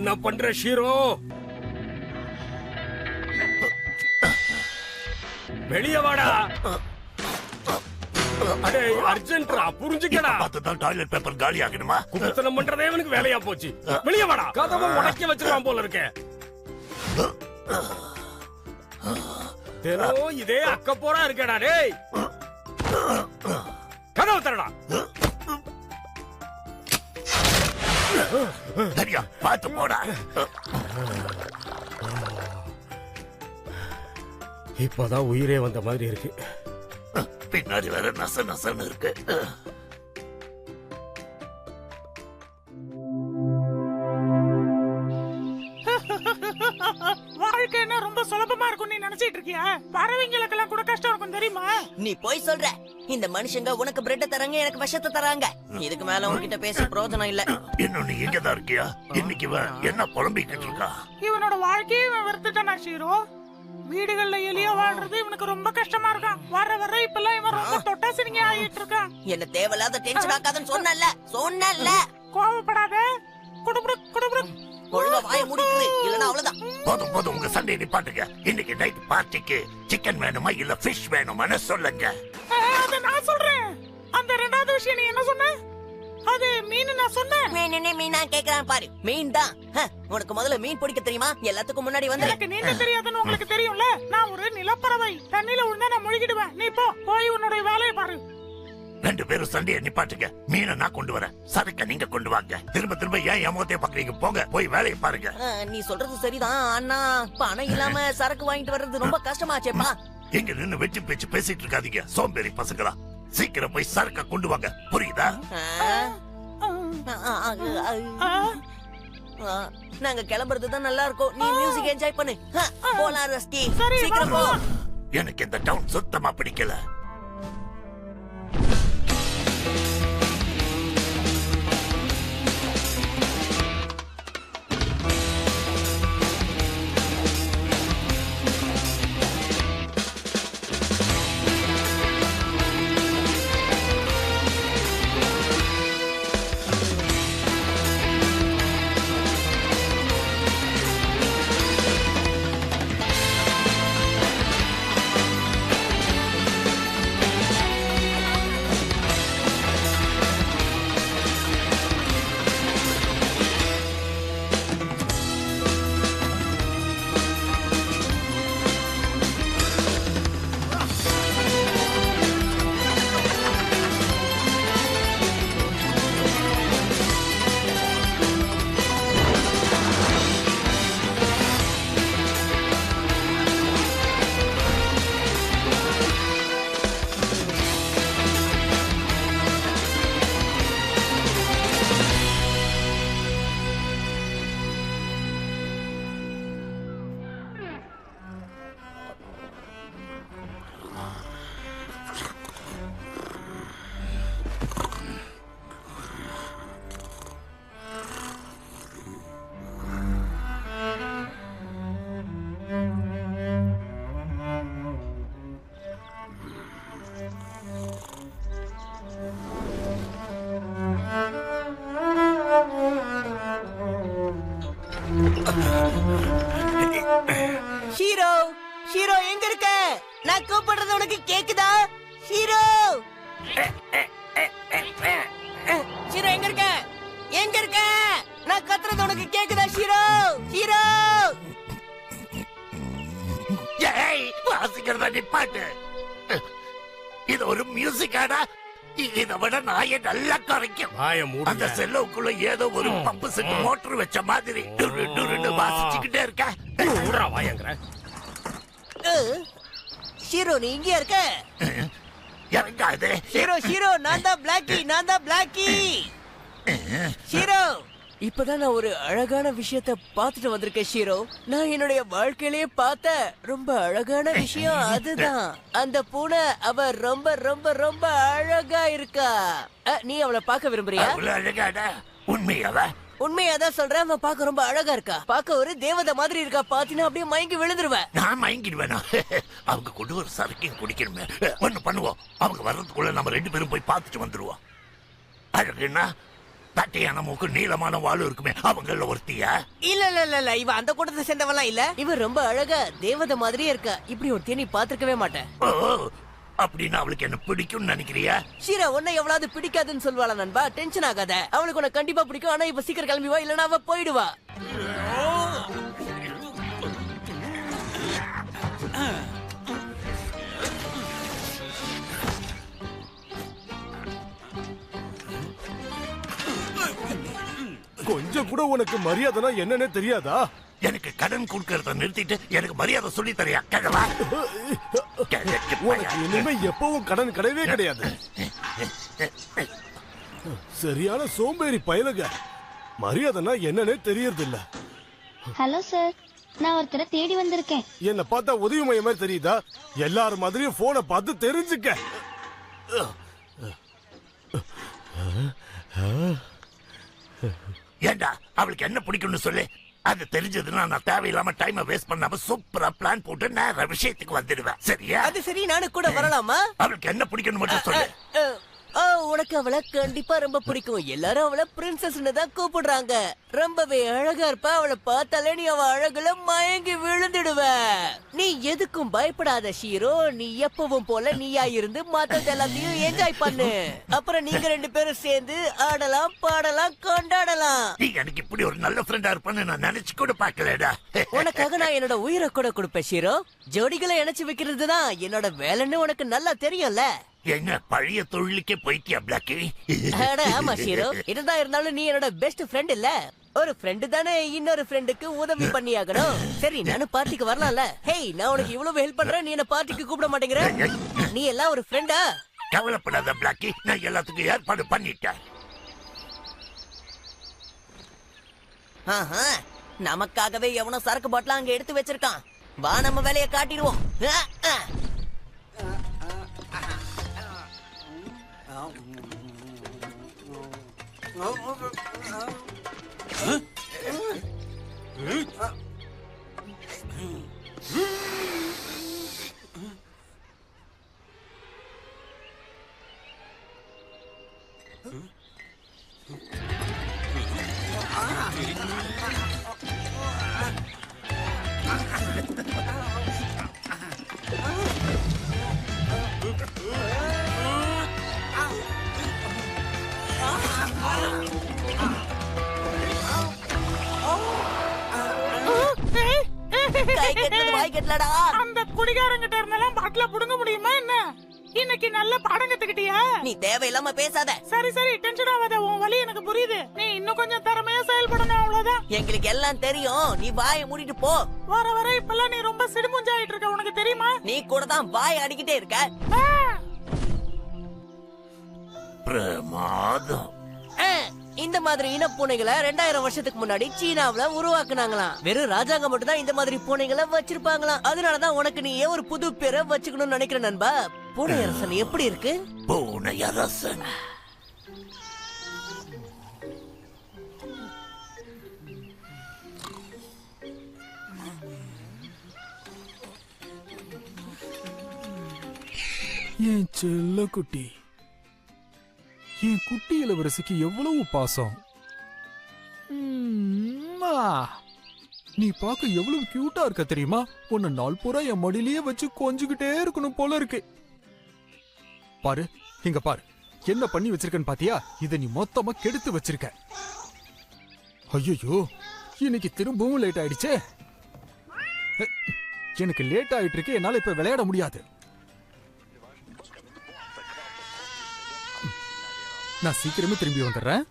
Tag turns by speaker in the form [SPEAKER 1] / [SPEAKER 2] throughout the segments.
[SPEAKER 1] என்ன பண்ற ஷீரோ? வெளிய வாடா. அடே அர்ஜென்ட்ரா, புரிஞ்சுக்கடா.
[SPEAKER 2] பார்த்துதான் டாய்லெட் பேப்பர் காலி ஆகணுமா?
[SPEAKER 1] குத்தனம் பண்றதே இவனுக்கு வேலையா போச்சு. வெளிய வாடா. கதவை உடைக்க வச்சிருவான் போல இருக்கே. தினம் இதே அக்க போரா இருக்கடா. டேய் கதவை தரடா.
[SPEAKER 2] சரியா பார்த்து போடா.
[SPEAKER 1] இப்பதான் உயிரே வந்த மாதிரி இருக்கு.
[SPEAKER 2] பின்னாடி வேற நச நசன்னு இருக்கு.
[SPEAKER 3] வாழ்க்கை என்ன ரொம்ப சுலபமா இருக்கும் நீ நினைச்சிட்டு இருக்கியா? பறவைங்களுக்கெல்லாம் கூட கஷ்டம் இருக்கும் தெரியுமா?
[SPEAKER 4] நீ போய் சொல்ற. இந்த மனுஷங்க உனக்கு பிரெட் தராங்க, எனக்கு விஷத்தை தராங்க. இதுக்கு மேல உன்கிட்ட பேசி பிரயோஜனம் இல்ல.
[SPEAKER 2] இன்னும் நீ எங்கதான் இருக்கியா? இன்னைக்கு என்ன புலம்பிக்கிட்டு இருக்கா?
[SPEAKER 3] இவனோட வாழ்க்கையை இவன் வெறுத்துட்டானா ஷீரோ? வீடுகள்ல எலிய வாழ்றது இவனுக்கு ரொம்ப கஷ்டமா இருக்கான். வர இப்பெல்லாம் இவன் ரொம்ப தொட்டாசினிங்க ஆகிட்டு இருக்கான்.
[SPEAKER 4] என்ன தேவையில்லாத டென்ஷன் ஆக்காதன்னு சொன்னல.
[SPEAKER 3] கோவப்படாத. குடுபுடு குடுபுடு.
[SPEAKER 4] ஒழுங்கா வாயை மூடிட்டு இல்லனா அவ்வளவுதான்.
[SPEAKER 2] போதும் உங்க சண்டையை நிப்பாட்டுங்க. இன்னைக்கு நைட் பார்ட்டிக்கு சிக்கன் வேணுமா இல்ல ஃபிஷ் வேணுமான்னு சொல்லுங்க.
[SPEAKER 3] அத நான் சொல்றேன். அந்த ரெண்டாவது விஷயம் நீ என்ன சொன்ன? அது மீன் நான் சொன்னேன்.
[SPEAKER 4] மீனா கேக்குறான் பாரு. மீன் தான். உனக்கு முதல்ல மீன் பிடிக்க தெரியுமா? எல்லாத்துக்கும் முன்னாடி வந்து
[SPEAKER 3] எனக்கு நீந்த தெரியாதுன்னு உங்களுக்கு தெரியும்ல. நான் ஒரு நிலப்பறவை. தண்ணில விழுந்தா நான் முழுகிடுவேன். நீ போய் உன்னோட வேலையை பாரு.
[SPEAKER 2] ரெண்டு பேரும் சண்டையை நிப்பாட்டுங்க. மீனை நான் கொண்டு வரேன், சரக்க நீங்க கொண்டு வாங்க. திரும்ப ஏன் ஏமாத்தைய பாக்குறீங்க? போங்க, போய் வேலையை பாருங்க.
[SPEAKER 4] நீ சொல்றது சரிதான். அண்ணா பணம் இல்லாம சரக்கு வாங்கிட்டு வர்றது ரொம்ப கஷ்டமாச்சேப்பா.
[SPEAKER 2] எங்க நின்னு வெச்சு பேச்சு பேசிட்டு இருக்காதீங்க சோம்பேறி பசங்களா. சீக்கிரம் போய் சரக்க கொண்டு வாங்க, புரியுதா?
[SPEAKER 4] நாங்க கிளம்புறதுதான் நல்லா இருக்கும். நீ மியூசிக் என்ஜாய் பண்ணு. போலாம் ரஸ்கி, சீக்கிரம் போ.
[SPEAKER 2] எனக்கு இந்த டவுன் சுத்தமா பிடிக்கல.
[SPEAKER 4] ஷீரோ எங்க இருக்க? நான் கூப்பிடுறது உனக்கு கேக்குதா? ஷீரோ எங்க இருக்க? எங்க இருக்க? நான் கத்துறது உனக்கு கேக்குதா? ஷீரோ
[SPEAKER 2] வாசிக்கிறத நிப்பாட்டு. இது ஒரு மியூசிக்காடா? இதை விட நாயை நல்லா கரைக்கும். அந்த செல்லவுக்குள்ள ஏதோ ஒரு பம்பு செட்டு மோட்டர் வச்ச மாதிரி வாசிச்சுக்கிட்டே இருக்க.
[SPEAKER 1] வாயங்கிற
[SPEAKER 4] ஷீரோ, நீ இங்கே இருக்க?
[SPEAKER 2] இறங்காது.
[SPEAKER 4] ஷீரோ நான் தான் பிளாக்கி. ஷீரோ, இப்பதான் நான் ஒரு அழகான விஷயத்த பாத்துட்டு வந்திருக்கேன் ஷீரோ. நான் என்னுடைய வாழ்க்கையிலேயே பார்த்த ரொம்ப அழகான விஷயம் அதுதான். அந்த பூனை அவ ரொம்ப ரொம்ப ரொம்ப அழகா இருக்கா. நீ அவளை பார்க்க விரும்புறியா?
[SPEAKER 2] அழகாடா? உண்மையாவா?
[SPEAKER 4] உண்மையாதான் சொல்றேன். அவன் பார்க்க ரொம்ப அழகா இருக்கா. பார்க்க ஒரு தேவதை மாதிரி இருக்கா. பாத்தீங்கன்னா அப்படியே மயங்கி விழுந்துருவேன்.
[SPEAKER 2] நான் மயங்கிடுவேனா? அவங்க கொண்டு ஒரு சரக்கையும் குடிக்கணுமே. ஒண்ணு பண்ணுவோம், அவங்க வர்றதுக்குள்ள நம்ம ரெண்டு பேரும் போய் பார்த்துட்டு வந்துருவோம். அழகுன்னா தட்டையான மூக்கு நீளமான வாழு இருக்குமே அவங்கள ஒருத்தியா?
[SPEAKER 4] இல்ல இல்ல இல்ல இல்ல இவ அந்த கூட்டத்தை சேர்ந்தவெல்லாம் இல்ல. இவ ரொம்ப அழகா தேவதை மாதிரியே இருக்கா. இப்படி ஒரு தேனி பாத்துக்கவே மாட்டேன்.
[SPEAKER 2] ஓ, அப்படின்னா அவளுக்கு என்ன பிடிக்கும்னு நினைக்கிறியா?
[SPEAKER 4] ஷீரா உன்னை எவ்வளவு பிடிக்காதுன்னு சொல்வாளா நண்பா? டென்ஷன் ஆகாத. அவளுக்கு உன்னை கண்டிப்பா பிடிக்கும். ஆனா இப்ப சீக்கிரம் கிளம்பி வா, இல்லனா அவ போயிடுவா.
[SPEAKER 1] கொஞ்சம் கூட உனக்கு மரியாதைனா என்னன்னே தெரியாதா?
[SPEAKER 2] எனக்கு கடன் கொடுக்கறத நிறுத்திட்டு எனக்கு மரியாதை சொல்லி தரியா? கிழவா,
[SPEAKER 1] உனக்கு இனிமே எப்பவும் கடன் கிடையவே கிடையாது. சரியான சோம்பேறி பயலுக. மரியாதைனா என்னன்னே தெரியறது இல்ல.
[SPEAKER 5] ஹலோ சார், நான் ஒருத்தரை தேடி வந்திருக்கேன்.
[SPEAKER 1] என்ன பார்த்தா உதவி மையம் மாதிரி தெரியுதா? எல்லாரும் மாதிரியும் போனை பார்த்து தெரிஞ்சுக்க.
[SPEAKER 2] ஏண்டா அவளுக்கு என்ன பிடிக்கும்னு சொல்லு. அது தெரிஞ்சதுன்னா நான் தேவையில்லாம டைம் வேஸ்ட் பண்ணாம சூப்பரா பிளான் போட்டு நேர விஷயத்துக்கு வந்துடுவேன். சரியா?
[SPEAKER 4] அது சரி, நானு கூட வரலாமா?
[SPEAKER 2] அவளுக்கு என்ன பிடிக்கும்னு மட்டும் சொல்லு.
[SPEAKER 4] உனக்கு அவளை கண்டிப்பா ரொம்ப பிடிக்கும். எல்லாரும் அவளை பிரின்சஸ்னு தான் கூப்பிடுறாங்க. ரொம்பவே அழகா இருப்பா. அவளை பார்த்தாலே நீ அவ அழகுல மயங்கி விழுந்துடுவ. நீ எதுக்கும் பயப்படாத ஷீரோ. நீ எப்பவும் போல நீயா இருந்து மத்தது எல்லாத்தையும் என்ஜாய் பண்ணு. அப்புறம் நீங்க 2 பேரும் சேர்ந்து ஆடலாம், பாடலாம், கொண்டாடலாம்.
[SPEAKER 2] நீ எனக்கு இப்படி ஒரு நல்ல ஃப்ரெண்டா இருப்பான்னு நான் நினைச்சு கூட பாக்கலடா.
[SPEAKER 4] உனக்காக நான் என்னோட உயிரை கூட கொடுப்பேன் ஷீரோ. ஜோடிகளை இணைச்சு வைக்கிறது தான் என்னோட வேலைன்னு உனக்கு நல்லா தெரியும்ல.
[SPEAKER 2] என்ன பழைய தொழிலுக்கே போயிட்டியா பிளாக்கி?
[SPEAKER 4] ஆமா ஷீரோ, என்னதான் இருந்தாலும் நீ என்னோட பெஸ்ட் ஃப்ரெண்ட் இல்ல. ஒரு ஃப்ரெண்டு தானே இன்னொரு ஃப்ரெண்டுக்கு உதவி பண்ணியாகணும். சரி, நானும் பார்ட்டிக்கு வரலாம்ல. ஹேய், நான் உனக்கு இவ்வளவு ஹெல்ப் பண்றேன், நீ என்ன பார்ட்டிக்கு கூப்பிட மாட்டேங்கிற? நீ எல்லாம் ஒரு ஃப்ரெண்டா?
[SPEAKER 2] கவலைப்படாத பிளாக்கி, நான் எல்லாத்துக்கும் ஏற்பாடு பண்ணிட்டேன்.
[SPEAKER 4] நமக்காகவே எவனோ சரக்கு பாட்டில அங்க எடுத்து வச்சிருக்கான். வா, நம்ம வேலையை காட்டிடுவோம்.
[SPEAKER 3] அந்த குடிகாரங்கிட்ட இருந்தெல்லாம் பாட்டில புடுங்க முடியுமா என்ன? இன்னைக்கு நல்ல பாடம் கத்துக்கிட்டியா?
[SPEAKER 4] நீ தேவையில்லாம பேசாத.
[SPEAKER 3] சரி சரி, டென்ஷன் ஆகாத. உன் வலி எனக்கு புரியுது. நீ இன்னும் கொஞ்சம் திறமையா செயல்படணும், அவ்வளவுதான்.
[SPEAKER 4] எங்களுக்கு எல்லாம் தெரியும். நீ வாயை மூடிட்டு போ.
[SPEAKER 3] வர வர இப்பெல்லாம் நீ ரொம்ப சிடுமுஞ்சாயிட்டு இருக்க, உனக்கு தெரியுமா?
[SPEAKER 4] நீ கூட தான் வாய் அடிக்கிட்டே இருக்க.
[SPEAKER 2] பிரமாதம்.
[SPEAKER 4] இந்த மாதிரி இன பூனைகளை 2000 வருஷத்துக்கு முன்னாடி சீனாவுல உருவாக்குனாங்களாம். வெறும் ராஜாங்க மட்டும் தான் இந்த மாதிரி பூனைகளை வச்சிருப்பாங்களாம். அதனாலதான் உனக்கு நீ ஒரு புது பேரை வச்சுக்கணும்னு நினைக்கிற நண்பா. பூனை அரசன் எப்படி இருக்கு?
[SPEAKER 2] பூனை அரசன்
[SPEAKER 6] என் செல்ல குட்டி, என் குட்டி இளவரசிக்கு எவ்வளவு பாசம். நீ பார்க்க எவ்வளவு கியூட்டா இருக்க தெரியுமா? உன்னை நாள் பூரா என் மடியிலேயே வச்சு கொஞ்சிக்கிட்டே இருக்கணும் போல இருக்கு. பாரு, இங்க பாரு, என்ன பண்ணி வச்சிருக்கன்னு பாத்தியா? இத நீ மொத்தமா கெடுத்து வச்சிருக்க. ஐயோ, இன்னைக்கு திரும்பவும் லேட் ஆயிடுச்சே. எனக்கு லேட் ஆயிட்டு இருக்கு. என்னால இப்ப விளையாட முடியாது. நான் சீக்கிரமே திரும்பி வந்துடுறேன்.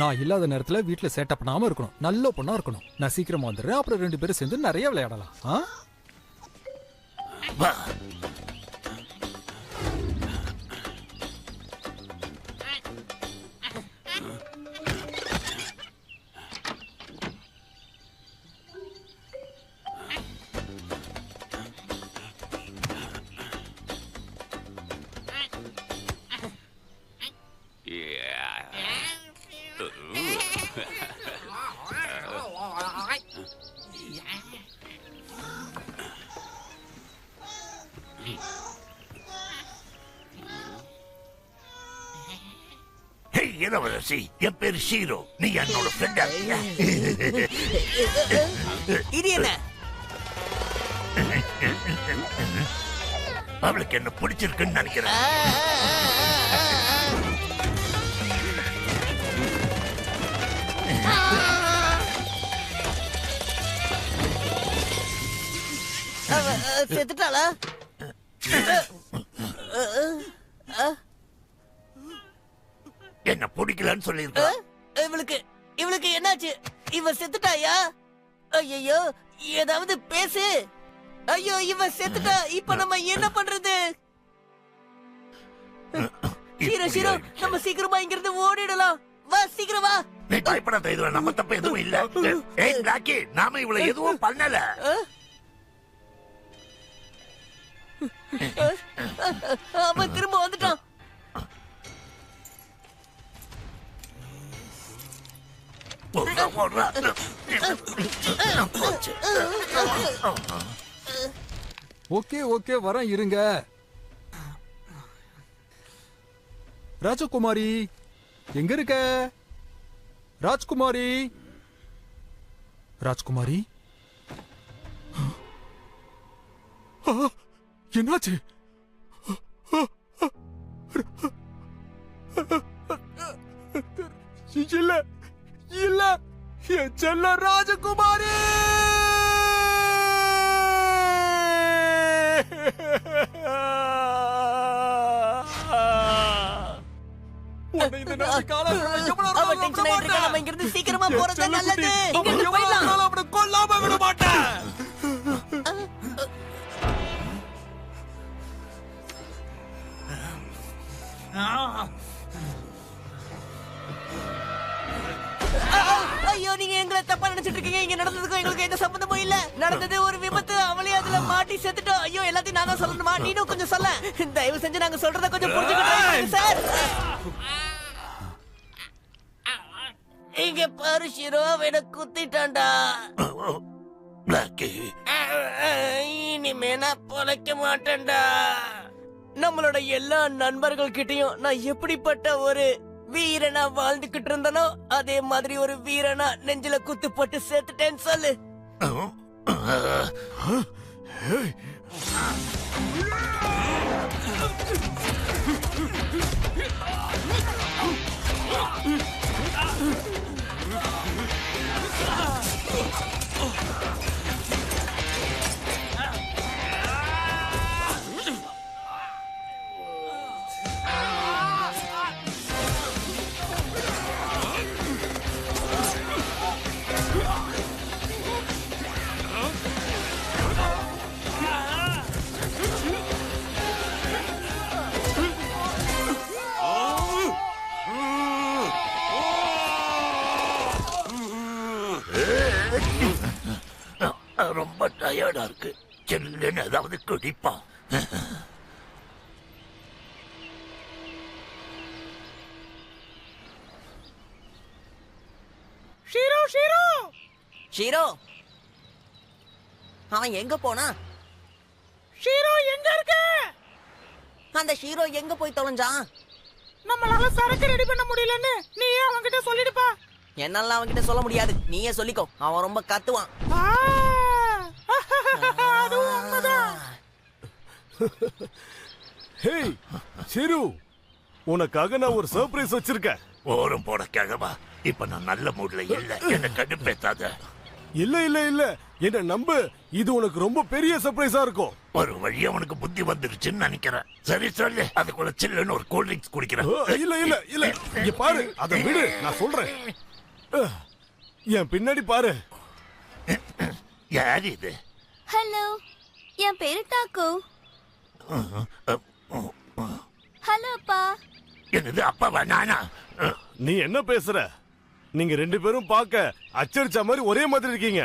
[SPEAKER 6] நான் இல்லாத நேரத்துல வீட்டுல சேட்டப் பண்ணாம இருக்கணும். நல்ல பொண்ணா இருக்கணும். நான் சீக்கிரமா வந்துடுறேன். அப்புறம் 2 பேரும் சேர்ந்து நிறைய விளையாடலாம்.
[SPEAKER 2] இளவரசி, என் பேரு ஷீரோ. நீ என்னோட ஃப்ரெண்டா?
[SPEAKER 4] இது என்ன?
[SPEAKER 2] அவளுக்கு என்ன பிடிச்சிருக்குன்னு நினைக்கிறேன்.
[SPEAKER 4] செத்துட்டாளா?
[SPEAKER 2] என்ன பிடிக்கலன்னு சொல்லிருக்க.
[SPEAKER 4] இவளுக்கு இவளுக்கு என்னாச்சு? இவ செத்துட்டாயா? ஐயோ, ஏதாவது பேசு. ஐயோ, இவ செத்துட்டா. இப்ப நம்ம என்ன பண்றது? ஷீரோ ஷீரோ, நம்ம சீக்கிரமா இங்க இருந்து ஓடிடலாம். வா, சீக்கிரம் வா.
[SPEAKER 2] நீ பயப்படாத, இதுல நம்ம தப்பு எதுவும் இல்ல. ஏய் பிளாக்கி, நாம இவ்வளவு எதுவும் பண்ணல.
[SPEAKER 4] அவன் திரும்ப வந்துட்டான்.
[SPEAKER 6] ஓகே ஓகே, வரேன் இருங்க. ராஜகுமாரி எங்க இருக்க? ராஜ்குமாரி, ராஜ்குமாரி, என்னாச்சு? இல்ல இல்ல, என் செல்ல ராஜகுமாரி!
[SPEAKER 4] நம்ம இங்கிருந்து சீக்கிரமா போறது நல்லது. இங்கிருந்து போயிடலாம்.
[SPEAKER 6] அவனை கொல்லாம விட மாட்டேன்.
[SPEAKER 4] ஐயோ, நீங்க எங்களை தப்பா நினைச்சிட்டு இருக்கீங்க. இங்க நடந்ததுக்கும் எங்களுக்கு எந்த சம்பந்தமும் இல்ல. நடந்தது ஒரு விபத்து. அவளே அதுல மாட்டி செத்துட்டோம். ஐயோ, எல்லாத்தையும் நான் தான் சொல்லணுமா? நீனும் கொஞ்சம் சொல்ல. தயவு செஞ்சு நாங்க சொல்றத கொஞ்சம் புரிஞ்சுக்கிட்டு சார். இங்க பாரு ஷீரோ, அவனை குத்திட்டான்டா.
[SPEAKER 2] பிளாக்கி,
[SPEAKER 4] இனிமே நான் பொழைக்க மாட்டேன்டா. நம்மளோட எல்லா நண்பர்கள் கிட்டயும் நான் எப்படிப்பட்ட ஒரு வீரனா வாழ்ந்துகிட்டு இருந்தனோ அதே மாதிரி ஒரு வீரனா நெஞ்சில குத்து போட்டு சேர்த்துட்டேன்னு சொல்லு.
[SPEAKER 2] ரொம்ப டயர்டா இருக்கு. செல்லுன்னு ஏதாவது குடிப்பான்.
[SPEAKER 3] ஷீரோ ஷீரோ
[SPEAKER 4] ஷீரோ, அவன் எங்க போனா?
[SPEAKER 3] ஷீரோ எங்க இருக்க?
[SPEAKER 4] அந்த ஷீரோ எங்க போய் தொலைஞ்சான்?
[SPEAKER 3] நம்மளால சரக்கு ரெடி பண்ண முடியலன்னு நீயே அவன்கிட்ட சொல்லிடுப்பா.
[SPEAKER 4] என்னால அவன்கிட்ட சொல்ல முடியாது. நீயே சொல்லிக்கோ. அவன் ரொம்ப கத்துவான்.
[SPEAKER 3] அதுவும் உண்மைதான்.
[SPEAKER 7] ஹேய் சிரு, உனக்காக நான் ஒரு சர்ப்ரைஸ் வச்சிருக்கேன்.
[SPEAKER 2] ஓரம் போட கிழவா, இப்ப நான் நல்ல மூட்ல இல்ல. என்ன கடுப்பேத்தாத.
[SPEAKER 7] இல்ல இல்ல இல்ல, என்ன நம்பு. இது உனக்கு ரொம்ப பெரிய சர்ப்ரைஸா இருக்கும்.
[SPEAKER 2] ஒரு வழியா உனக்கு புத்தி வந்துருச்சுன்னு நினைக்கிறேன். சரி சொல்லு, அதுக்குள்ள சில்லுன்னு ஒரு கூல் ட்ரிங்க்ஸ் குடிக்கிறேன்.
[SPEAKER 7] இல்ல இல்ல இல்ல, இங்க பாரு. அதை விடு, நான் சொல்றேன். என் பின்னாடி பாரு.
[SPEAKER 2] யார் இது?
[SPEAKER 5] ஹலோ, என் பேரு டாக்கோ. ஹலோ அப்பா.
[SPEAKER 2] என்னது அப்பாவா? நானா?
[SPEAKER 7] நீ என்ன பேசுற? நீங்க ரெண்டு பேரும் பார்க்க அச்சடிச்ச மாதிரி ஒரே மாதிரி இருக்கீங்க.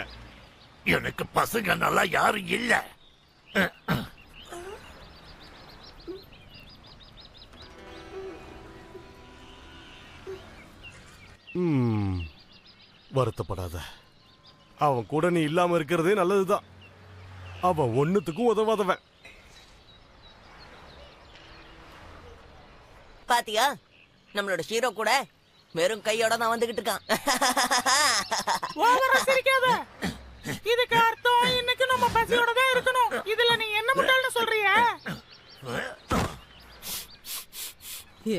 [SPEAKER 2] எனக்கு பசங்க நல்லா யாரும் இல்ல.
[SPEAKER 7] வருத்தப்படாத. அவன் கூட நீ இல்லாம இருக்கிறதே நல்லதுதான். அவன் ஒண்ணுத்துக்கும் உதவாதவன்.
[SPEAKER 4] பாத்தியா, நம்மளோட ஷீரோ கூட வெறும் கையோட தான் வந்துகிட்டு இருக்கான்.
[SPEAKER 3] ஓவரா சிரிக்காத. இதுக்கு அர்த்தம் இன்னைக்கு நம்ம பசியோட தான் இருக்கணும். இதுல நீ என்ன முட்டாள்னு சொல்றிய?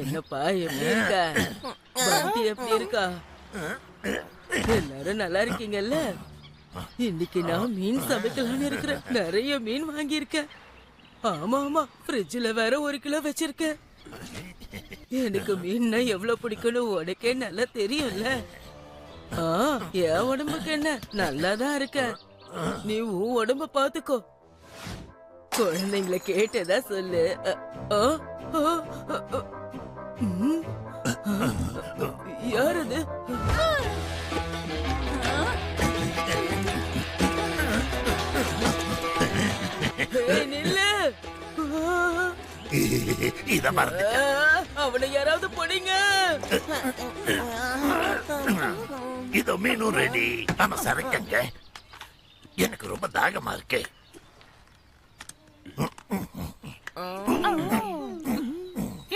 [SPEAKER 8] என்னப்பா எப்படி இருக்கா? பந்தி எப்படி இருக்கா? எல்லாரும் நல்லா இருக்கீங்கல்ல? இன்னைக்கு நான் மீன் சமைக்கலான்னு இருக்கிறேன். நிறைய மீன் வாங்கியிருக்கேன். ஆமா ஆமா, ஃப்ரிட்ஜ்ல வேற 1 கிலோ வச்சிருக்கேன். எனக்கு மீன்னா எவ்வளவு பிடிக்கும்னு உனக்கே நல்லா தெரியும்ல. என் உடம்புக்கு என்ன, நல்லாதான் இருக்க. நீ உன் உடம்ப பாத்துக்கோ. குழந்தைங்களை கேட்டதா சொல்லு. யார் அது? நில்லு.
[SPEAKER 2] இத மறந்து
[SPEAKER 8] அவனை யாராவது போனீங்க.
[SPEAKER 2] இதோ மீனும் ரெடி. ஆமா சரக்குங்க, எனக்கு ரொம்ப தாகமா இருக்கு.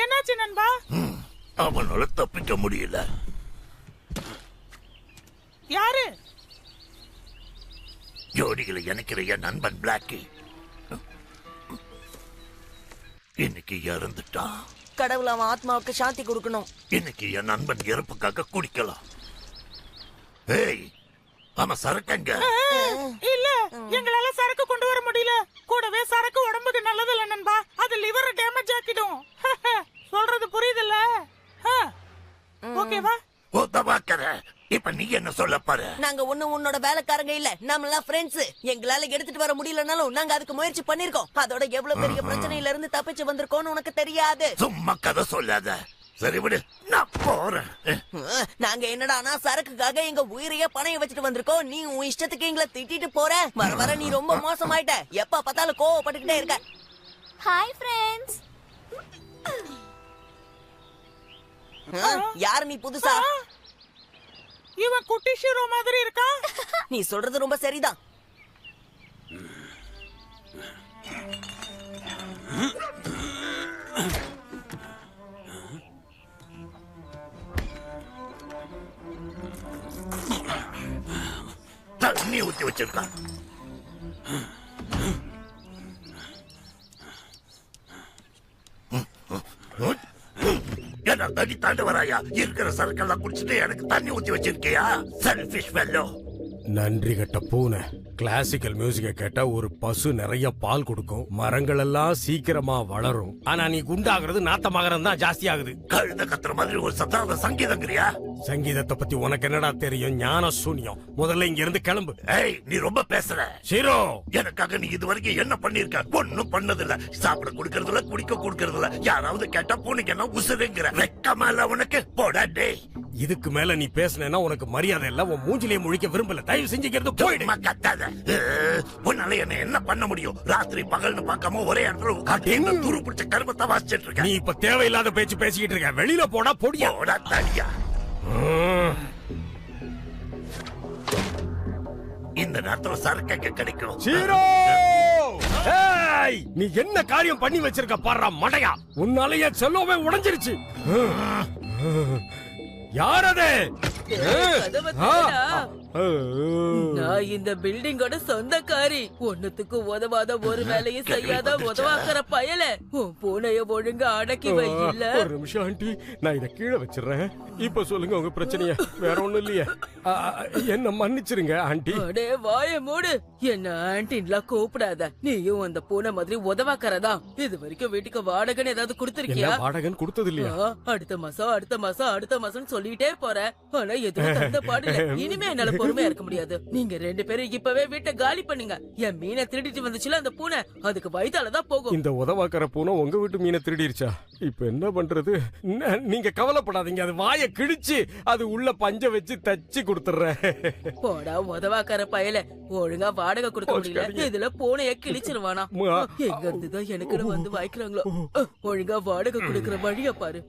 [SPEAKER 3] என்னாச்சு நண்பா?
[SPEAKER 2] அவனால தப்பிக்க முடியல.
[SPEAKER 3] யாரு?
[SPEAKER 2] ஜோடிகளை இணைக்கிற என் நண்பன் பிளாக்கி இன்னைக்கு இறந்துட்டான்.
[SPEAKER 4] கடவுள் அவன் ஆத்மாவுக்கு சாந்தி கொடுக்கணும்.
[SPEAKER 2] இன்னைக்கு என் நண்பன் இறப்புக்காக குடிக்கலாம். ஏய், ஆமா சரக்குங்க.
[SPEAKER 3] இல்ல, எங்களால சரக்கு கொண்டு வர முடியல. கூடவே சரக்கு உடம்புக்கு நல்லது இல்ல நண்பா. அது லிவரை டேமேஜ் ஆக்கிடும். சொல்றது புரியுதுல்ல? ஓகேவா?
[SPEAKER 2] உதவாக்கற. இப்ப நீ என்ன சொல்ல போற?
[SPEAKER 4] நாங்க உன்னோட வேலைக்காரங்க இல்ல, நாமெல்லாம் ஃப்ரெண்ட்ஸ். எங்களால எடுத்துட்டு வர முடியலனாலும் நாங்க அதுக்கு முயற்சி பண்ணிருக்கோம். அதோட எவ்வளவு பெரிய பிரச்சனையில இருந்து தப்பிச்சு வந்திருக்கோம்னு உனக்கு தெரியாது.
[SPEAKER 2] சும்மா கதை சொல்லாத. சரி விடு, நான் போறேன்.
[SPEAKER 4] நாங்க என்னடானா சரக்குக்காக எங்க உயிரையே பணைய வச்சுட்டு வந்திருக்கோம். நீ உன் இஷ்டத்துக்கு எங்களை திட்டிட்டு போற. வர வர நீ ரொம்ப மோசமாயிட்ட. எப்ப பார்த்தாலும் கோவப்பட்டுக்கிட்டே இருக்க.
[SPEAKER 5] Hi friends.
[SPEAKER 4] யாரு நீ புதுசா?
[SPEAKER 3] இவன் குட்டி ஷீரோ மாதிரி இருக்கா?
[SPEAKER 4] நீ சொல்றது ரொம்ப சரிதான்.
[SPEAKER 2] தண்ணி ஊத்தி வச்சிருக்கான். என்ன தண்ணி தாண்டு வராயா? இருக்கிற சரக்கெல்லாம் குடிச்சிட்டு எனக்கு தண்ணி ஊத்தி வச்சிருக்கியா? Selfish fellow.
[SPEAKER 7] நன்றி கட்ட பூனை. கிளாசிக்கல் மியூசிக்க கேட்டா ஒரு பசு நிறைய பால் கொடுக்கும், மரங்கள் எல்லாம் சீக்கிரமா வளரும். ஆனா நீ குண்டாகிறது நாத்தமாகறது தான் ஜாஸ்தி ஆகுது.
[SPEAKER 2] கழுத கத்துற மாதிரி ஒரு சத்தான சங்கீதங்கிறியா?
[SPEAKER 7] சங்கீதத்தை பத்தி உனக்கு என்னடா தெரியும்? ஞான சூன்யம். முதல்ல இங்க இருந்து கிளம்பு.
[SPEAKER 2] ஏய், நீ ரொம்ப பேசுற.
[SPEAKER 7] சீரோ,
[SPEAKER 2] எனக்காக நீ இது வரைக்கும் என்ன பண்ணிருக்க? ஒண்ணும் பண்ணதில்ல. சாப்பிட குடுக்கறதுல, குடிக்க குடுக்கறதுல. யாராவது கேட்டா பூனைக்கு என்ன உசுருங்கிற வெக்கமா இல்ல உனக்கு? போடா டேய்.
[SPEAKER 7] இதுக்கு மேல நீ பேசுனேன்னா உனக்கு மரியாதை இல்ல. உன் மூஞ்சிலே முழிக்க விரும்பல. தயவு செஞ்சுக்கிறது போயிடு.
[SPEAKER 2] கத்தாத. உன்னால என்ன பண்ண முடியும்? ராத்திரி பகல்னு பார்க்காம ஒரே இடத்துல உட்காந்து துரு பிடிச்ச கருமத்தை வாசிச்சிட்டு இருக்க.
[SPEAKER 7] நீ இப்ப தேவையில்லாத பேச்சு பேசிக்கிட்டு இருக்க. வெளியில போடா. பொடியா
[SPEAKER 2] போடா தனியா. இந்த நேரத்துல சரக்கு கிடைக்கும்.
[SPEAKER 7] சீரோ, நீ என்ன காரியம் பண்ணி வச்சிருக்க பாடுறா மடையா. உன்னாலேயே செல்லோவே உடைஞ்சிருச்சு. யாரது?
[SPEAKER 8] நான் இந்த பில்டிங்கோட சொந்தக்காரி. ஒண்ணுத்துக்கு உதவாத ஒரு வேலையும் செய்யாத உதவாக்குற பயல. உன் பூனைய ஒழுங்கா அடக்கி வை. இல்ல
[SPEAKER 7] ஒரு நிமிஷம் ஆண்டி, நான் இத கீழே வச்சிடுறேன். இப்ப சொல்லுங்க உங்க பிரச்சனைய. வேற ஒண்ணும் இல்லையே. என்ன மன்னிச்சிருங்க ஆண்டி.
[SPEAKER 8] அடே வாய மூடு. என்ன ஆண்டின்லாம் கூப்பிடாத. நீயும் அந்த பூனை மாதிரி உதவாக்கறதா? இது வரைக்கும் வீட்டுக்கு வாடகைன்னு ஏதாவது கொடுத்திருக்கியா?
[SPEAKER 7] வாடகைன்னு கொடுத்தது இல்லையா?
[SPEAKER 8] அடுத்த மாசம் சொல்லிட்டே போற. ஆனா எதுவும் தந்த பாடல. இனிமே என்னால பொறுமையா இருக்க முடியாது. நீங்க 2 பேரும் இப்பவே வீட்டை காலி பண்ணுங்க. என் மீனை திருடிட்டு வந்துச்சுல அந்த பூனை, அதுக்கு வயித்தாலதான் போகும்.
[SPEAKER 7] இந்த உதவாக்கற பூனை உங்க வீட்டு மீனை திருடிருச்சா? இப்ப என்ன பண்றது? நீங்க கவலைப்படாதீங்க. அது வாயை கிழிச்சு அது உள்ள பஞ்ச வச்சு தச்சு கொடுத்துறேன்.
[SPEAKER 8] போடா உதவாக்கற பயல. ஒழுங்கா வாடகை கொடுக்க முடியல, இதுல பூனைய கிழிச்சிருவானா? எங்க இருந்துதான் எனக்கு வந்து வாய்க்கிறாங்களோ. ஒழுங்கா வாடகை கொடுக்கற வழிய பாரு.